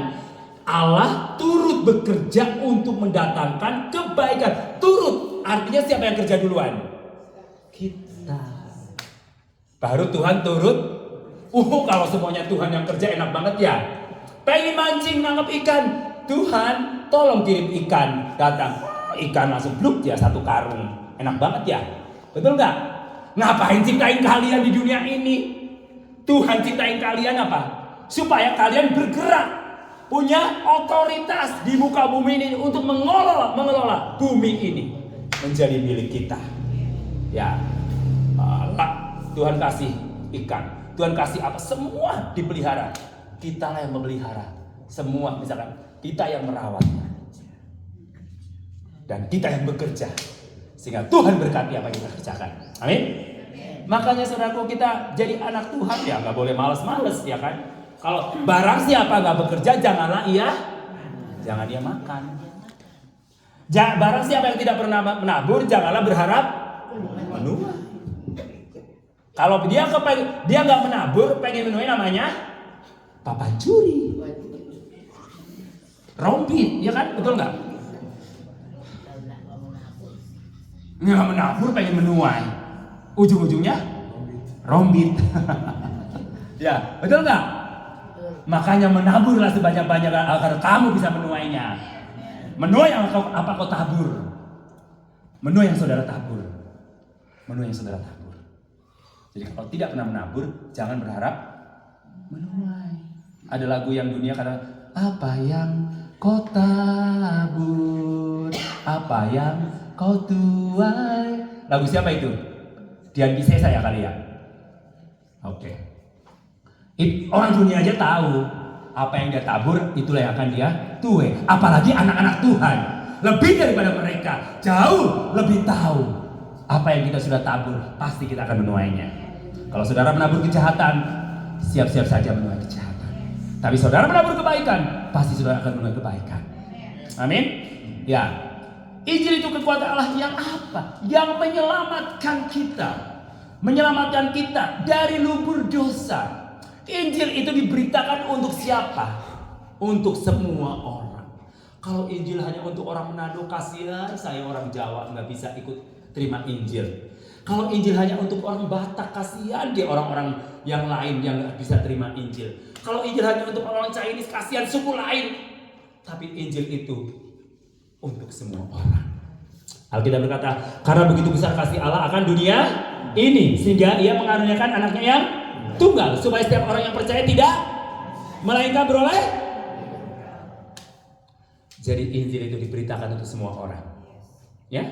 [SPEAKER 2] Allah turut bekerja untuk mendatangkan kebaikan. Turut, artinya siapa yang kerja duluan? Kita. Baru Tuhan turut. Kalau semuanya Tuhan yang kerja enak banget ya. Pengen mancing, nangkep ikan. Tuhan, tolong kirim ikan. Datang, ikan langsung bluk ya satu karung. Enak banget ya. Betul nggak? Ngapain ciptain kalian di dunia ini? Tuhan ciptain kalian apa? Supaya kalian bergerak. Punya otoritas di muka bumi ini untuk mengelola bumi ini menjadi milik kita. Ya, Tuhan kasih ikan, Tuhan kasih apa? Semua dipelihara. Kitalah yang memelihara. Semua, misalkan kita yang merawatnya dan kita yang bekerja sehingga Tuhan berkati apa yang kita kerjakan. Amin. Makanya saudaraku, kita jadi anak Tuhan ya nggak boleh males-males ya kan. Kalau barang siapa nggak bekerja, jangan ia makan. Barang siapa yang tidak pernah menabur, janganlah berharap menuai. Kalau dia nggak menabur, pengen menuai, namanya papan curi, rompit, ya kan? Betul nggak? Nggak menabur, pengen menuai, ujung-ujungnya rombit. Ya, betul nggak? Makanya menaburlah sebanyak-banyak agar kamu bisa menuainya. Menuai yang apa kau tabur? Menuai yang saudara tabur. Menuai yang saudara tabur. Jadi kalau tidak pernah menabur, jangan berharap menuai. Ada lagu yang dunia kata, apa yang kau tabur, apa yang kau tuai. Lagu siapa itu? Dian Piscesa ya kali ya? Oke. Orang dunia aja tahu apa yang dia tabur itulah yang akan dia tuai. Apalagi anak-anak Tuhan, lebih daripada mereka, jauh lebih tahu apa yang kita sudah tabur, pasti kita akan menuainya. Kalau saudara menabur kejahatan, siap-siap saja menuai kejahatan. Tapi saudara menabur kebaikan, pasti saudara akan menuai kebaikan. Amin. Ya. Injil itu kekuatan Allah yang apa? Yang menyelamatkan kita. Menyelamatkan kita dari lumpur dosa. Injil itu diberitakan untuk siapa? Untuk semua orang. Kalau Injil hanya untuk orang Manado, kasihan saya orang Jawa nggak bisa ikut terima Injil. Kalau Injil hanya untuk orang Batak, kasihan dia orang-orang yang lain yang nggak bisa terima Injil. Kalau Injil hanya untuk orang Chinese, kasihan suku lain. Tapi Injil itu untuk semua orang. Alkitab berkata, karena begitu besar kasih Allah akan dunia ini, sehingga ia mengaruniakan anaknya yang tunggal, supaya setiap orang yang percaya tidak melainkan beroleh. Jadi Injil itu diberitakan untuk semua orang. Ya,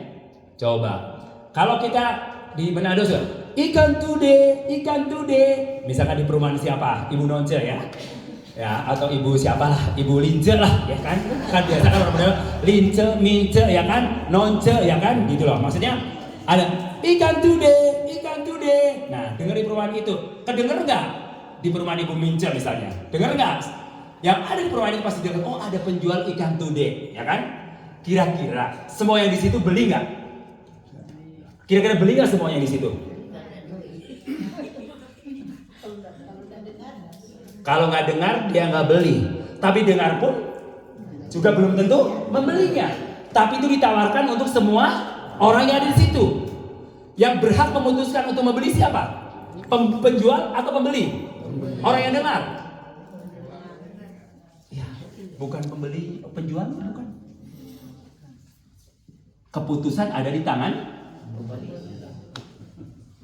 [SPEAKER 2] coba kalau kita di Manado, ikan today, misalkan di perumahan siapa, Ibu Nonce ya, atau ibu siapalah, ibu Lince lah, ya kan biasa kan orang Manado, Lince, Mince, ya kan, Nonce, ya kan, gitu loh. Maksudnya ada ikan today. Nah, dengar di perumahan itu, kedenger nggak? Di perumahan Ibu Mince misalnya, dengar nggak? Yang ada di perumahan itu pasti dengar, oh ada penjual ikan today, ya kan? Kira-kira semua yang di situ beli nggak? Kira-kira beli nggak semua yang di situ? Kalau nggak dengar dia nggak beli, tapi dengar pun juga belum tentu membelinya. Tapi itu ditawarkan untuk semua orang yang ada di situ. Yang berhak memutuskan untuk membeli siapa? Penjual atau pembeli? Orang yang dengar. Ya, bukan pembeli, penjual bukan. Keputusan ada di tangan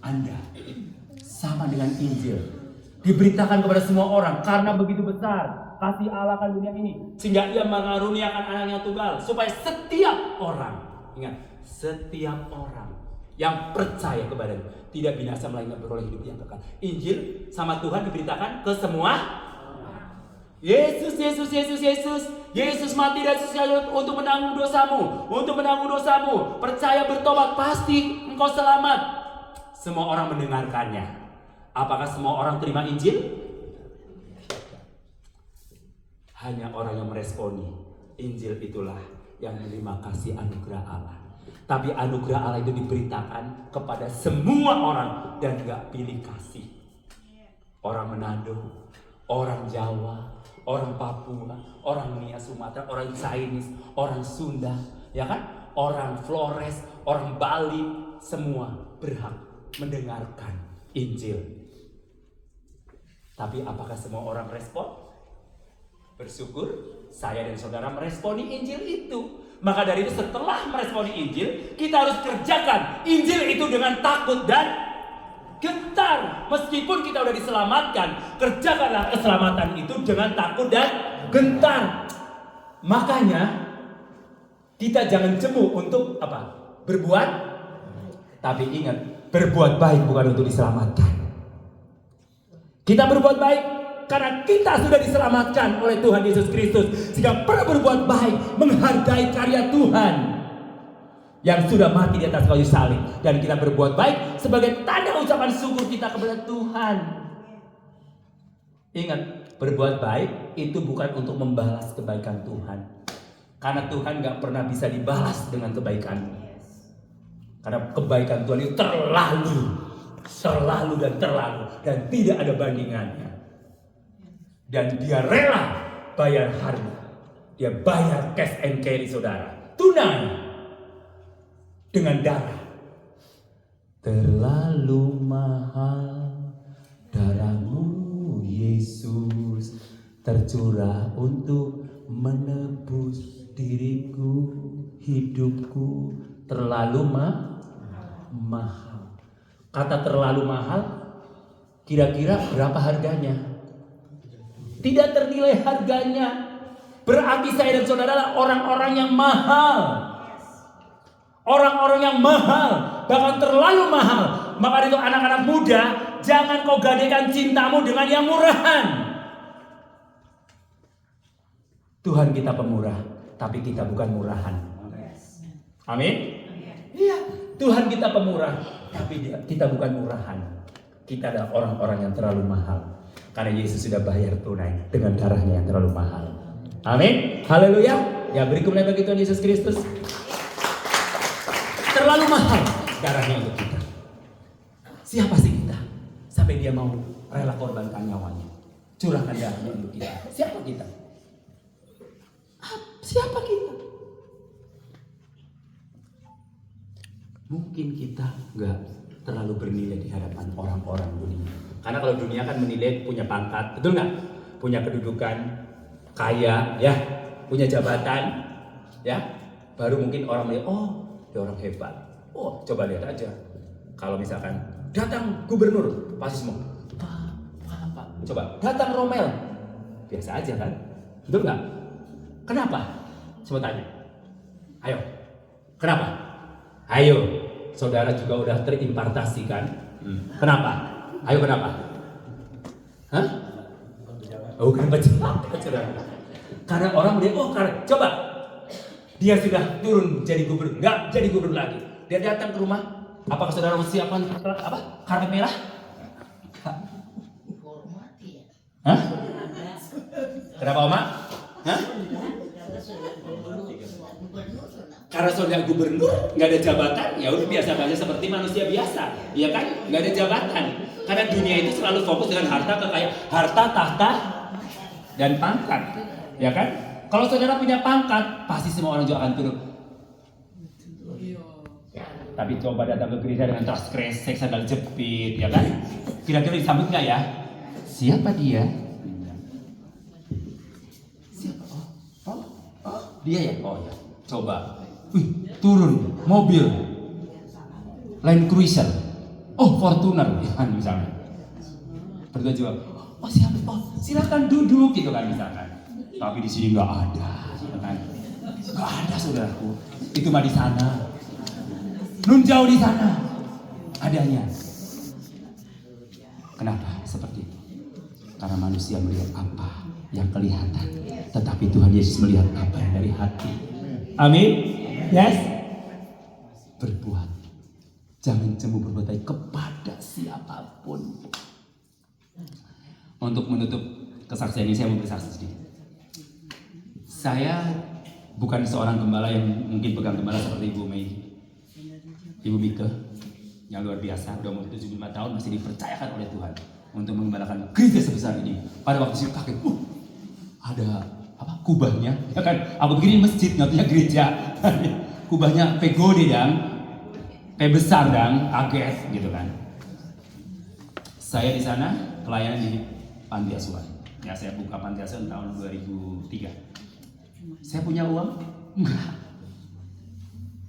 [SPEAKER 2] Anda. Sama dengan Injil. Diberitakan kepada semua orang karena begitu besar kasih Allah akan dunia ini, sehingga ia mengaruniakan anaknya tunggal supaya setiap orang, ingat, setiap orang yang percaya kepadanya tidak binasa melainkan beroleh hidup yang kekal. Injil sama Tuhan diberitakan ke semua. Yesus mati dan sesuai untuk menanggung dosamu, percaya bertobat pasti engkau selamat. Semua orang mendengarkannya. Apakah semua orang terima Injil? Hanya orang yang meresponi Injil itulah yang menerima kasih anugerah Allah. Tapi anugerah Allah itu diberitakan kepada semua orang dan gak pilih kasih. Orang Manado, orang Jawa, orang Papua, orang Nia Sumatera, orang Chinese, orang Sunda, ya kan? Orang Flores, orang Bali, semua berhak mendengarkan Injil. Tapi apakah semua orang respon? Bersyukur saya dan saudara meresponi Injil itu. Maka dari itu setelah meresponi Injil, kita harus kerjakan Injil itu dengan takut dan gentar. Meskipun kita sudah diselamatkan, kerjakanlah keselamatan itu dengan takut dan gentar. Makanya kita jangan jemu untuk apa? Berbuat. Tapi ingat, berbuat baik bukan untuk diselamatkan. Kita berbuat baik karena kita sudah diselamatkan oleh Tuhan Yesus Kristus, sehingga perlu berbuat baik, menghargai karya Tuhan yang sudah mati di atas kayu salib, dan kita berbuat baik sebagai tanda ucapan syukur kita kepada Tuhan. Ingat, berbuat baik itu bukan untuk membalas kebaikan Tuhan, karena Tuhan gak pernah bisa dibalas dengan kebaikan. Karena kebaikan Tuhan itu terlalu dan tidak ada bandingannya. Dan dia rela bayar harga. Dia bayar cash and carry saudara, tunai dengan darah. Terlalu mahal darahmu Yesus, tercurah untuk menebus diriku, hidupku. Terlalu mahal. Kata terlalu mahal, kira-kira berapa harganya? Tidak ternilai harganya. Berarti saya dan saudara adalah orang-orang yang mahal. Orang-orang yang mahal, bahkan terlalu mahal. Maka itu anak-anak muda, Jangan kau gadekan cintamu dengan yang murahan. Tuhan kita pemurah, tapi kita bukan murahan. Amin. Iya, Tuhan kita pemurah, tapi kita bukan murahan. Kita adalah orang-orang yang terlalu mahal. Karena Yesus sudah bayar tunai dengan darahnya yang terlalu mahal. Amin. Haleluya. Ya, beri kemuliaan bagi Tuhan Yesus Kristus. Terlalu mahal darahnya untuk kita. Siapa sih kita sampai dia mau rela korbankan nyawanya, curahkan darahnya untuk kita? Siapa kita? Siapa kita? Mungkin kita nggak terlalu bernilai di hadapan orang-orang dunia. Karena kalau dunia kan menilai punya pangkat, betul nggak? Punya kedudukan, kaya, ya, punya jabatan, ya. Baru mungkin orang melihat, oh, dia orang hebat. Oh, coba lihat aja. Kalau misalkan datang gubernur, pasti semua, Pak. Coba datang Romel, biasa aja kan? Betul nggak? Kenapa? Coba tanya. Ayo, kenapa? Ayo, saudara juga udah terimpartasi kan? Kenapa? Ayo kenapa? Hah? Oh, kan pejabat, saudara. Karena orang melihat, oh, coba dia sudah turun jadi gubernur, nggak jadi gubernur lagi. Dia datang ke rumah, apakah saudara mesti siapkan apa? Karpet merah? Hah? Kenapa, Oma? Hah? Karena saudara gubernur, nggak ada jabatan, ya udah biasa aja seperti manusia biasa, ya kan? Nggak ada jabatan. Karena dunia itu selalu fokus dengan harta, kekayaan, harta, tahta, dan pangkat, ya kan? Kalau saudara punya pangkat, pasti semua orang juga akan turun. Tapi coba datang ke gereja dengan tas kresek, sandal jepit, ya kan? Kira-kira disambut nggak ya? Siapa dia? Siapa? Oh, dia ya? Oh ya. Coba. Turun mobil Land Cruiser. Oh, Fortuner, ya, misalnya. Berdua juga. Oh, siapa? Oh, silakan duduk gitu kan misalkan. Tapi di sini nggak ada, ya kan? Nggak ada, saudaraku. Itu mah di sana. Nun jauh di sana adanya. Kenapa seperti itu? Karena manusia melihat apa yang kelihatan, tetapi Tuhan Yesus melihat apa yang dari hati. Amin. Yes. Berbuat. Jangan cemburu berbuat baik kepada siapapun. Untuk menutup kesaksian ini saya mau bersaksi sedikit. Saya bukan seorang gembala yang mungkin pegang gembala seperti Ibu Mei, Ibu Mika yang luar biasa, udah umur 75 tahun masih dipercayakan oleh Tuhan untuk menggembalakan gereja sebesar ini. Pada waktu itu kaget, ada apa kubahnya, ya kan? Aku pikir ini masjid, nggak gereja. Kubahnya pegode dan besar dan kaget gitu kan. Saya di sana pelayanan di panti asuhan. Ya, saya buka panti asuhan tahun 2003. Saya punya uang? Enggak.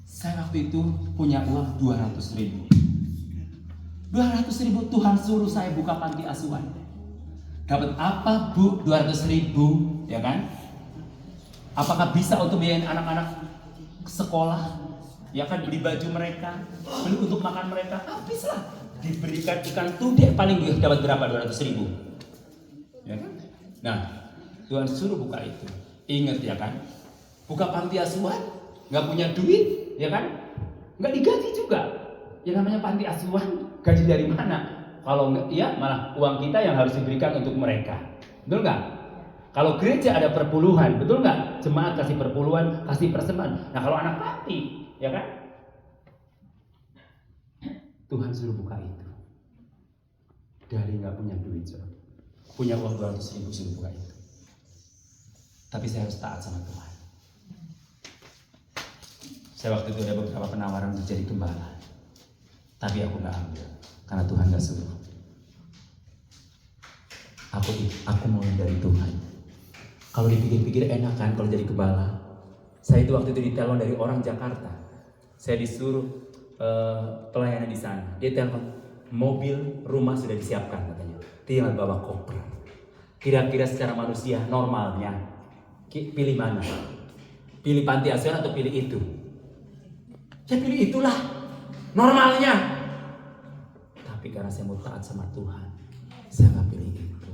[SPEAKER 2] Saya waktu itu punya uang 200.000. 200.000 Tuhan suruh saya buka panti asuhan. Dapat apa, Bu? 200.000, ya kan? Apakah bisa untuk biayain anak-anak sekolah? Ya kan, beli baju mereka, beli untuk makan mereka, habis lah. Diberikan ikan tudeh paling dapat berapa? 200.000. Ya kan? Nah, Tuhan suruh buka itu. Ingat ya kan? Buka panti asuhan, nggak punya duit, ya kan? Nggak digaji juga. Yang namanya panti asuhan, gaji dari mana? Kalau nggak, ya malah uang kita yang harus diberikan untuk mereka. Betul nggak? Kalau gereja ada perpuluhan, betul nggak? Jemaat kasih perpuluhan, kasih persembahan. Nah kalau anak panti, ya kan? Tuhan suruh buka itu. Dari nggak punya duit, punya uang 200.000 suruh buka itu. Tapi saya harus taat sama Tuhan. Saya waktu itu ada beberapa penawaran untuk jadi gembala, tapi aku nggak ambil karena Tuhan nggak suruh. Aku mau dari Tuhan. Kalau dipikir-pikir enak kan kalau jadi gembala. Saya itu waktu itu ditelepon dari orang Jakarta. Saya disuruh pelayanan di sana. Dia telepon, mobil, rumah sudah disiapkan katanya. Tinggal bawa koper. Kira-kira secara manusia normalnya, pilih mana? Pilih panti asuhan atau pilih itu? Saya pilih itulah normalnya. Tapi karena saya mau taat sama Tuhan, saya nggak pilih itu.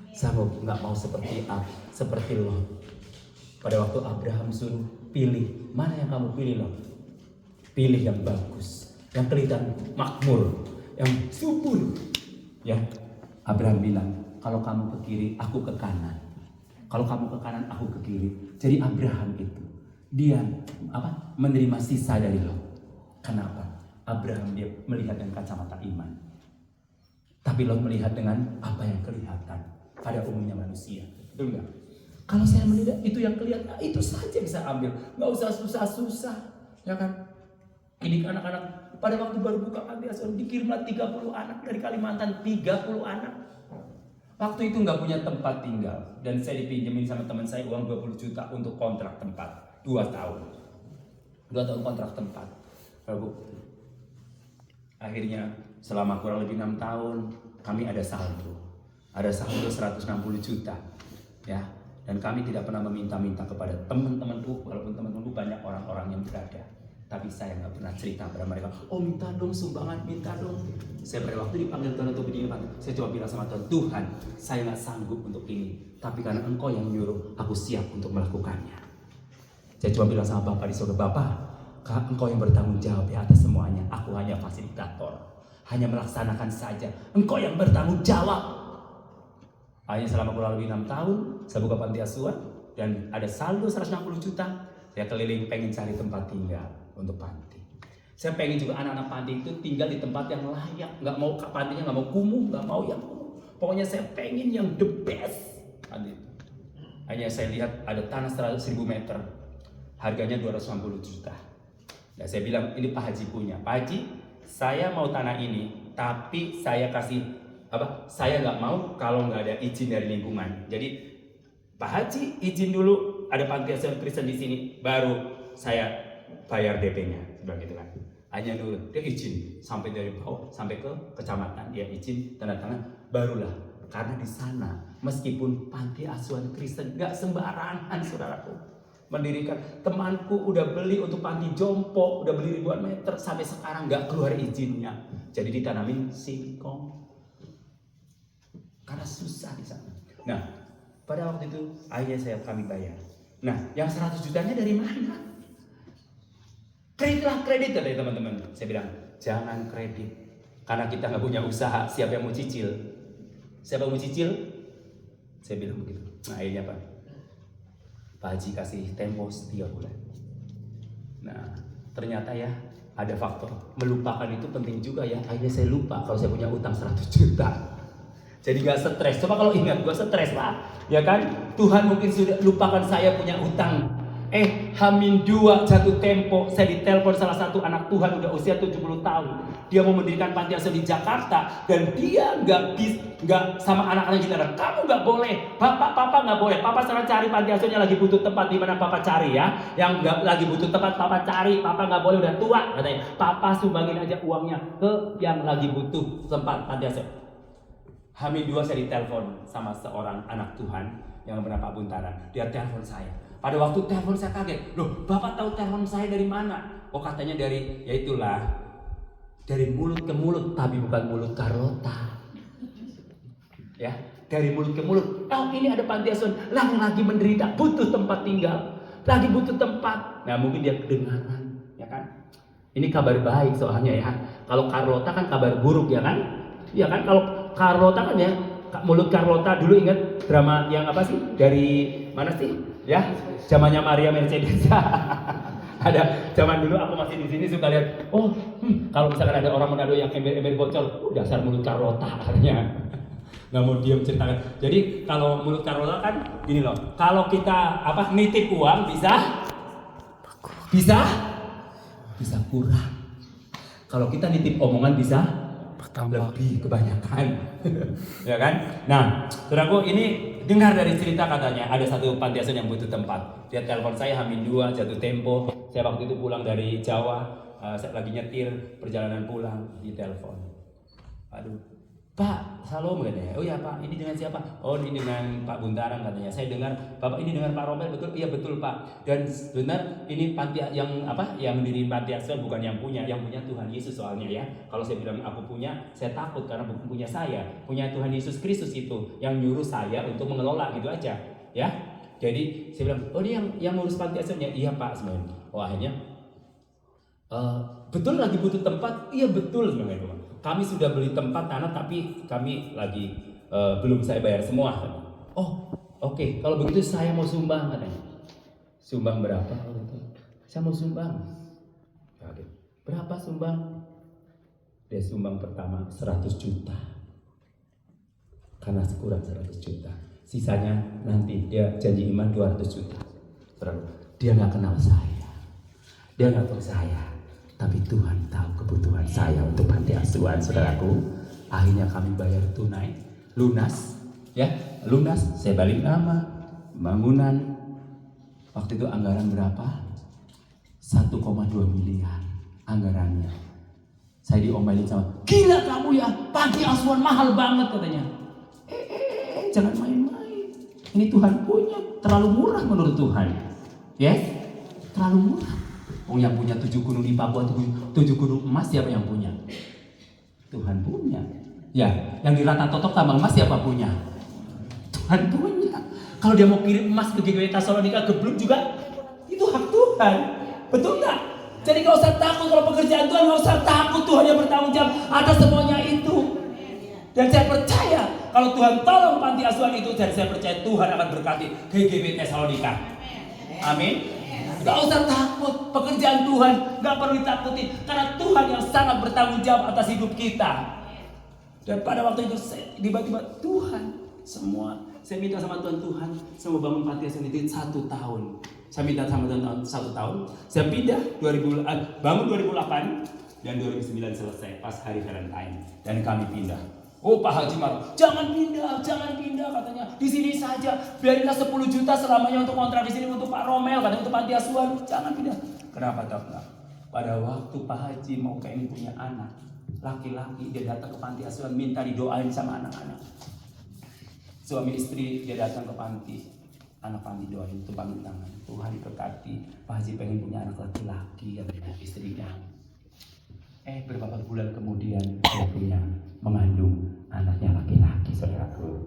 [SPEAKER 2] Saya nggak mau seperti Lot. Pada waktu Abraham suruh pilih, mana yang kamu pilih Lot? Pilih yang bagus, yang kelihatan makmur, yang subur. Ya, Abraham bilang, kalau kamu ke kiri, aku ke kanan. Kalau kamu ke kanan, aku ke kiri. Jadi Abraham itu dia menerima sisa dari Lot. Kenapa? Abraham dia melihat dengan kacamata iman. Tapi Lot melihat dengan apa yang kelihatan pada umumnya manusia. Betul nggak? Kalau saya melihat itu yang kelihatan, itu saja bisa ambil. Nggak usah susah-susah, ya kan? Ini anak-anak pada waktu baru buka panti asuhan dikirimlah 30 anak dari Kalimantan, 30 anak. Waktu itu nggak punya tempat tinggal dan saya dipinjemin sama teman saya uang 20 juta untuk kontrak tempat 2 tahun. 2 tahun kontrak tempat. Lalu akhirnya selama kurang lebih 6 tahun kami ada saldo. Ada saldo 160 juta. Ya. Dan kami tidak pernah meminta-minta kepada teman-temanku, walaupun teman-temanku banyak orang-orang yang berada. Tapi saya nggak pernah cerita pada mereka, oh minta dong sumbangan, minta dong. Saya pada waktu dipanggil Tuhan untuk begini, saya coba bilang sama Tuhan, Tuhan saya nggak sanggup untuk ini. Tapi karena Engkau yang menyuruh, aku siap untuk melakukannya. Saya coba bilang sama Bapak di surga, Bapak, Engkau yang bertanggung jawab di atas semuanya. Aku hanya fasilitator, hanya melaksanakan saja. Engkau yang bertanggung jawab. Akhirnya selama kurang lebih 6 tahun, saya buka panti asuhan dan ada saldo 160 juta. Saya keliling pengen cari tempat tinggal untuk panti. Saya pengen juga anak-anak panti itu tinggal di tempat yang layak. Nggak mau pantinya nggak mau kumuh, nggak mau yang kumuh. Pokoknya saya pengen yang the best. Hanya saya lihat ada tanah 100.000 meter, harganya 250 juta. Nah, saya bilang ini Pak Haji punya. Pak Haji, saya mau tanah ini, tapi saya kasih Saya nggak mau kalau nggak ada izin dari lingkungan. Jadi Pak Haji izin dulu, ada panti asuhan Kristen di sini, baru saya bayar DP-nya, seperti itu kan. Hanya dulu dia izin sampai dari bawah sampai ke kecamatan, dia izin tanda tangan, barulah. Karena di sana meskipun panti asuhan Kristen nggak sembarangan, saudaraku. Mendirikan, temanku udah beli untuk panti jompo, udah beli ribuan meter, sampai sekarang nggak keluar izinnya. Jadi ditanamin singkong. Karena susah di sana. Nah, pada waktu itu akhirnya kami bayar. Nah, yang 100 jutanya dari mana? Kredit dari teman-teman. Saya bilang, jangan kredit. Karena kita nggak punya usaha, siapa yang mau cicil? Siapa yang mau cicil? Saya bilang begitu. Nah, akhirnya Pak Haji kasih tempo 3 bulan. Nah, ternyata ya ada faktor. Melupakan itu penting juga ya. Akhirnya saya lupa kalau saya punya utang 100 juta. Jadi gak stres. Coba kalau ingat, gue stres lah, ya kan? Tuhan mungkin sudah lupakan saya punya utang. H-2 jatuh tempo, saya ditelepon salah satu anak Tuhan udah usia 70 tahun. Dia mau mendirikan panti asuhan di Jakarta dan dia nggak sama anak-anak kita. Kamu nggak boleh, papa nggak boleh. Papa sekarang cari panti asuhannya lagi butuh tempat di mana papa cari ya. Yang nggak lagi butuh tempat papa cari, papa nggak boleh udah tua katanya. Papa sumbangin aja uangnya ke yang lagi butuh tempat panti asuhan. H-2 saya ditelepon sama seorang anak Tuhan yang bernama Pak Buntaran. Dia telepon saya. Pada waktu telepon saya kaget. Loh, Bapak tahu telepon saya dari mana? Oh, katanya dari, ya itulah, dari mulut ke mulut, tapi bukan mulut Carlota. Ya, dari mulut ke mulut. Oh, ini ada panti asuhan lagi menderita, butuh tempat tinggal, lagi butuh tempat. Nah, mungkin dia kedengaran, ya kan? Ini kabar baik soalnya ya. Kalau Carlota kan kabar buruk, ya kan? Ya kan, kalau Carlota kan ya, mulut Carlota dulu ingat drama yang apa sih? Dari mana sih? Ya, zamannya Maria Mercedes. Ada zaman dulu aku masih di sini suka lihat. Oh, kalau misalkan ada orang Manado yang ember-ember bocor, dasar mulut Carlota katanya. Nggak mau diam ceritakan. Jadi kalau mulut Carlota kan gini loh. Kalau kita nitip uang bisa kurang. Kalau kita nitip omongan bisa lebih kebanyakan. Ya kan? Nah, saudaraku, ini dengar dari cerita katanya ada satu panti asuhan yang butuh tempat. Dia telepon saya H-2 jatuh tempo. Saya waktu itu pulang dari Jawa, saya lagi nyetir perjalanan pulang, di telepon. Aduh, Pak Salom katanya. Oh ya Pak, ini dengan siapa? Oh ini dengan Pak Buntaran katanya. Saya dengar Bapak ini dengan Pak Romel, betul? Iya betul Pak. Dan benar ini panti yang apa? Yang mendirikan panti asuhan bukan yang punya Tuhan Yesus soalnya ya. Kalau saya bilang aku punya, saya takut karena bukan punya saya, punya Tuhan Yesus Kristus itu yang nyuruh saya untuk mengelola gitu aja, ya. Jadi saya bilang, oh ini yang ngurus panti asuhannya, iya Pak sebenarnya. Oh akhirnya, betul lagi butuh tempat, iya betul sebenarnya. Kami sudah beli tempat tanah tapi kami lagi belum saya bayar semua. Oh, oke. Kalau begitu saya mau sumbang katanya. Sumbang berapa? Saya mau sumbang. Berapa sumbang? Dia sumbang pertama 100 juta. Karena kurang 100 juta. Sisanya nanti dia janji iman 200 juta. Dia nggak kenal saya. Dia nggak tahu saya. Tapi Tuhan tahu kebutuhan saya untuk panti asuhan, saudaraku. Akhirnya kami bayar tunai, lunas, ya, lunas. Saya balik nama, bangunan. Waktu itu anggaran berapa? 1,2 miliar anggarannya. Saya diomelin sama, gila kamu ya, panti asuhan mahal banget katanya. Jangan main-main. Ini Tuhan punya, terlalu murah menurut Tuhan. Ya, terlalu murah. Oh yang punya 7 gunung di Papua, 7 gunung emas siapa yang punya? Tuhan punya. Ya, yang di Rata Totok tambang emas siapa punya? Tuhan punya. Kalau dia mau kirim emas ke GKW Tesalonika gebluk juga, itu hak Tuhan. Betul nggak? Jadi nggak usah takut kalau pekerjaan Tuhan, nggak usah takut, Tuhan yang bertanggung jawab atas semuanya itu. Dan saya percaya kalau Tuhan tolong panti asuhan itu, dan saya percaya Tuhan akan berkati GKW Tesalonika. Amin. Gak usah takut, pekerjaan Tuhan gak perlu ditakuti karena Tuhan yang sangat bertanggung jawab atas hidup kita. Dan pada waktu itu tiba-tiba Tuhan semua, saya minta sama Tuhan saya mau bangun panti asuhan itu 1 tahun. Saya minta sama Tuhan 1 tahun. Saya pindah bangun 2008 dan 2009 selesai pas hari Valentine dan kami pindah. Oh Pak Haji marah, jangan pindah katanya. Di sini saja, biarinlah 10 juta selamanya untuk kontrak di sini untuk Pak Romel, katanya untuk panti asuhan. Jangan pindah. Kenapa tak? Pada waktu Pak Haji mau pengen punya anak, laki-laki dia datang ke panti asuhan minta didoain sama anak-anak. Suami istri dia datang ke panti, anak panti doain itu pamit tangan. Tuhan diberkati, Pak Haji pengen punya anak laki-laki katanya istrinya. Beberapa bulan kemudian dia punya mengandung anaknya laki-laki, saudaraku.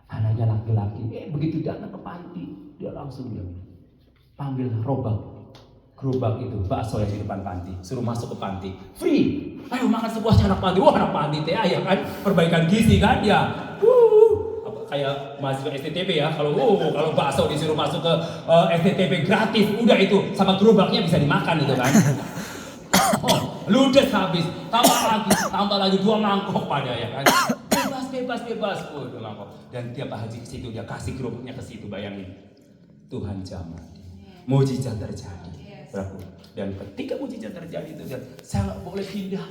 [SPEAKER 2] Anaknya laki-laki. Begitu datang ke panti, dia langsung panggil gerobak itu bakso yang di depan panti, suruh masuk ke panti, free. Ayo makan sepuasnya anak panti. Wah anak panti teh ya kan, perbaikan gizi kan ya. Kayak mahasiswa STTP ya, kalau bakso disuruh masuk ke STTP gratis, udah itu sama gerobaknya bisa dimakan itu kan. Oh, ludes habis, tambah lagi 2 mangkok pada ya kan. Bebas, 2 mangkok. Dan tiap Haji ke situ dia kasih gerobaknya ke situ, bayangin. Tuhan jamah. Mujizat terjadi. Berapa? Dan ketika mujizat terjadi itu saya nggak boleh pindah.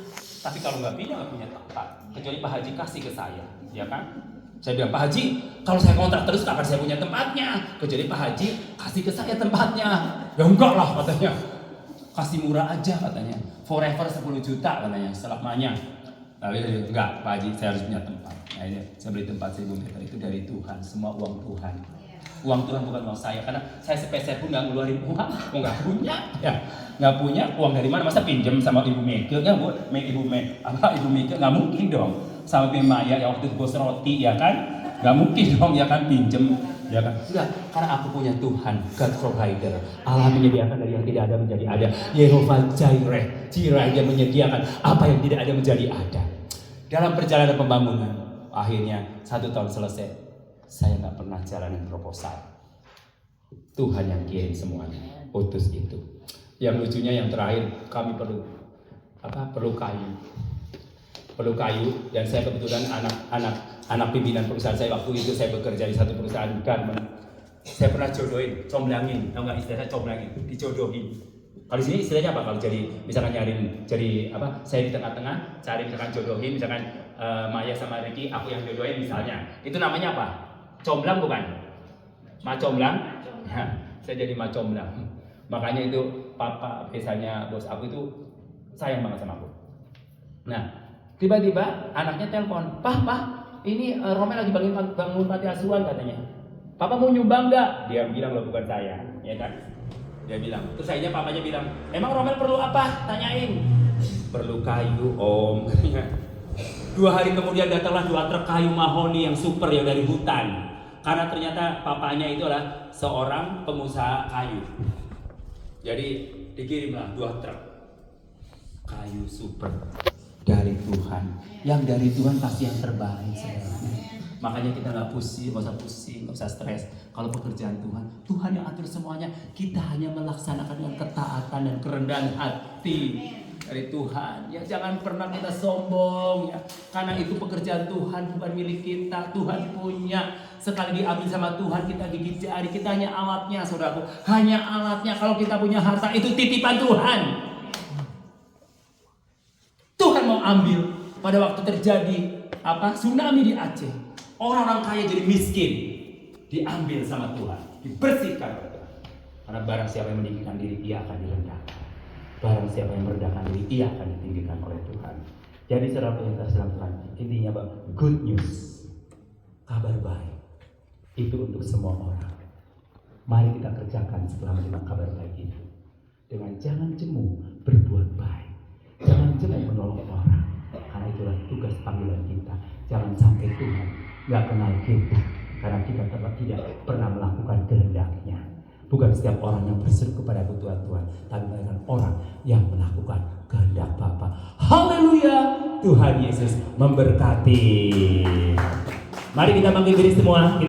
[SPEAKER 2] Tapi kalau nggak pindah nggak punya tempat. Kecuali Pak Haji kasih ke saya, ya kan? Saya bilang, Pak Haji, kalau saya kontrak terus kapan saya punya tempatnya? Kecuali Pak Haji kasih ke saya tempatnya. Ya enggak lah katanya. Kasih murah aja katanya, forever 10 juta katanya selamanya. Tapi enggak, Pak Haji saya harus punya tempat. Nah ini saya beli tempat 1000 meter itu dari Tuhan, semua uang Tuhan. Uang Tuhan bukan uang saya, karena saya sepeser pun nggak ngeluarin uang, nggak punya, ya nggak punya uang dari mana? Masa pinjam sama Ibu Mega? Ya bu, Ibu Mega nggak mungkin dong. Sama Ibu Maya yang waktu itu bos roti ya kan, nggak mungkin dong ya kan pinjam. Ya kan? Sudah, karena aku punya Tuhan, God Provider. Allah menyediakan dari yang tidak ada menjadi ada. Yehovah Jireh, dia menyediakan apa yang tidak ada menjadi ada. Dalam perjalanan pembangunan, akhirnya 1 tahun selesai, saya nggak pernah jalanin proposal. Tuhan yang kirim semuanya, utus itu. Yang lucunya yang terakhir, kami perlu kayu, dan saya kebetulan anak pimpinan perusahaan saya waktu itu saya bekerja di satu perusahaan garment. Saya pernah jodohin, comblangin, tahu nggak istilahnya comblangin, dijodohin. Kalau di sini istilahnya apa? Kalau jadi misalkan jadi apa? Saya di tengah-tengah cari misalkan jodohin, misalkan Maya sama Ricky, aku yang jodohin misalnya. Itu namanya apa? Comblang bukan? Macomblang? Ya, saya jadi macomblang. Makanya itu papa biasanya bos aku itu sayang banget sama aku. Nah, Tiba-tiba anaknya telepon, Pah, ini Romel lagi bangun panti asuhan katanya. Papa mau nyumbang nggak? Dia bilang loh bukan saya, ya kan? Dia bilang. Terus akhirnya papanya bilang, emang Romel perlu apa? Tanyain. Perlu kayu om. 2 hari kemudian datanglah 2 truk kayu mahoni yang super yang dari hutan. Karena ternyata papanya itu adalah seorang pengusaha kayu. Jadi dikirimlah 2 truk kayu super dari Tuhan. Yang dari Tuhan pasti yang terbaik sebenarnya. Makanya kita nggak pusing, nggak usah stres. Kalau pekerjaan Tuhan yang atur semuanya. Kita hanya melaksanakan dengan ketaatan dan kerendahan hati dari Tuhan. Ya jangan pernah kita sombong ya. Karena itu pekerjaan Tuhan bukan milik kita. Tuhan punya. Sekali diambil sama Tuhan kita gigit jari. Kita hanya alatnya, saudaraku. Hanya alatnya. Kalau kita punya harta itu titipan Tuhan. Tuhan mau ambil. Pada waktu terjadi tsunami di Aceh. Orang-orang kaya jadi miskin, diambil sama Tuhan, dibersihkan oleh Tuhan. Karena barang siapa yang meninggikan diri, ia akan direndahkan. Barang siapa yang merendahkan diri, ia akan ditinggikan oleh Tuhan. Jadi saudara yang kasih dalam Tuhan, intinya good news, kabar baik, itu untuk semua orang. Mari kita kerjakan setelah menerima kabar baik itu. Dengan jangan jemu berbuat baik, jangan jemu menolong orang. Karena itulah tugas panggilan kita. Jangan sampai Tuhan gak kenal kita, karena kita tidak pernah melakukan kehendaknya. Bukan setiap orang yang berseru kepada kebutuhan Tuhan, tapi mereka orang yang melakukan kehendak Bapa. Haleluya, Tuhan Yesus memberkati. Mari kita bangkit diri semua.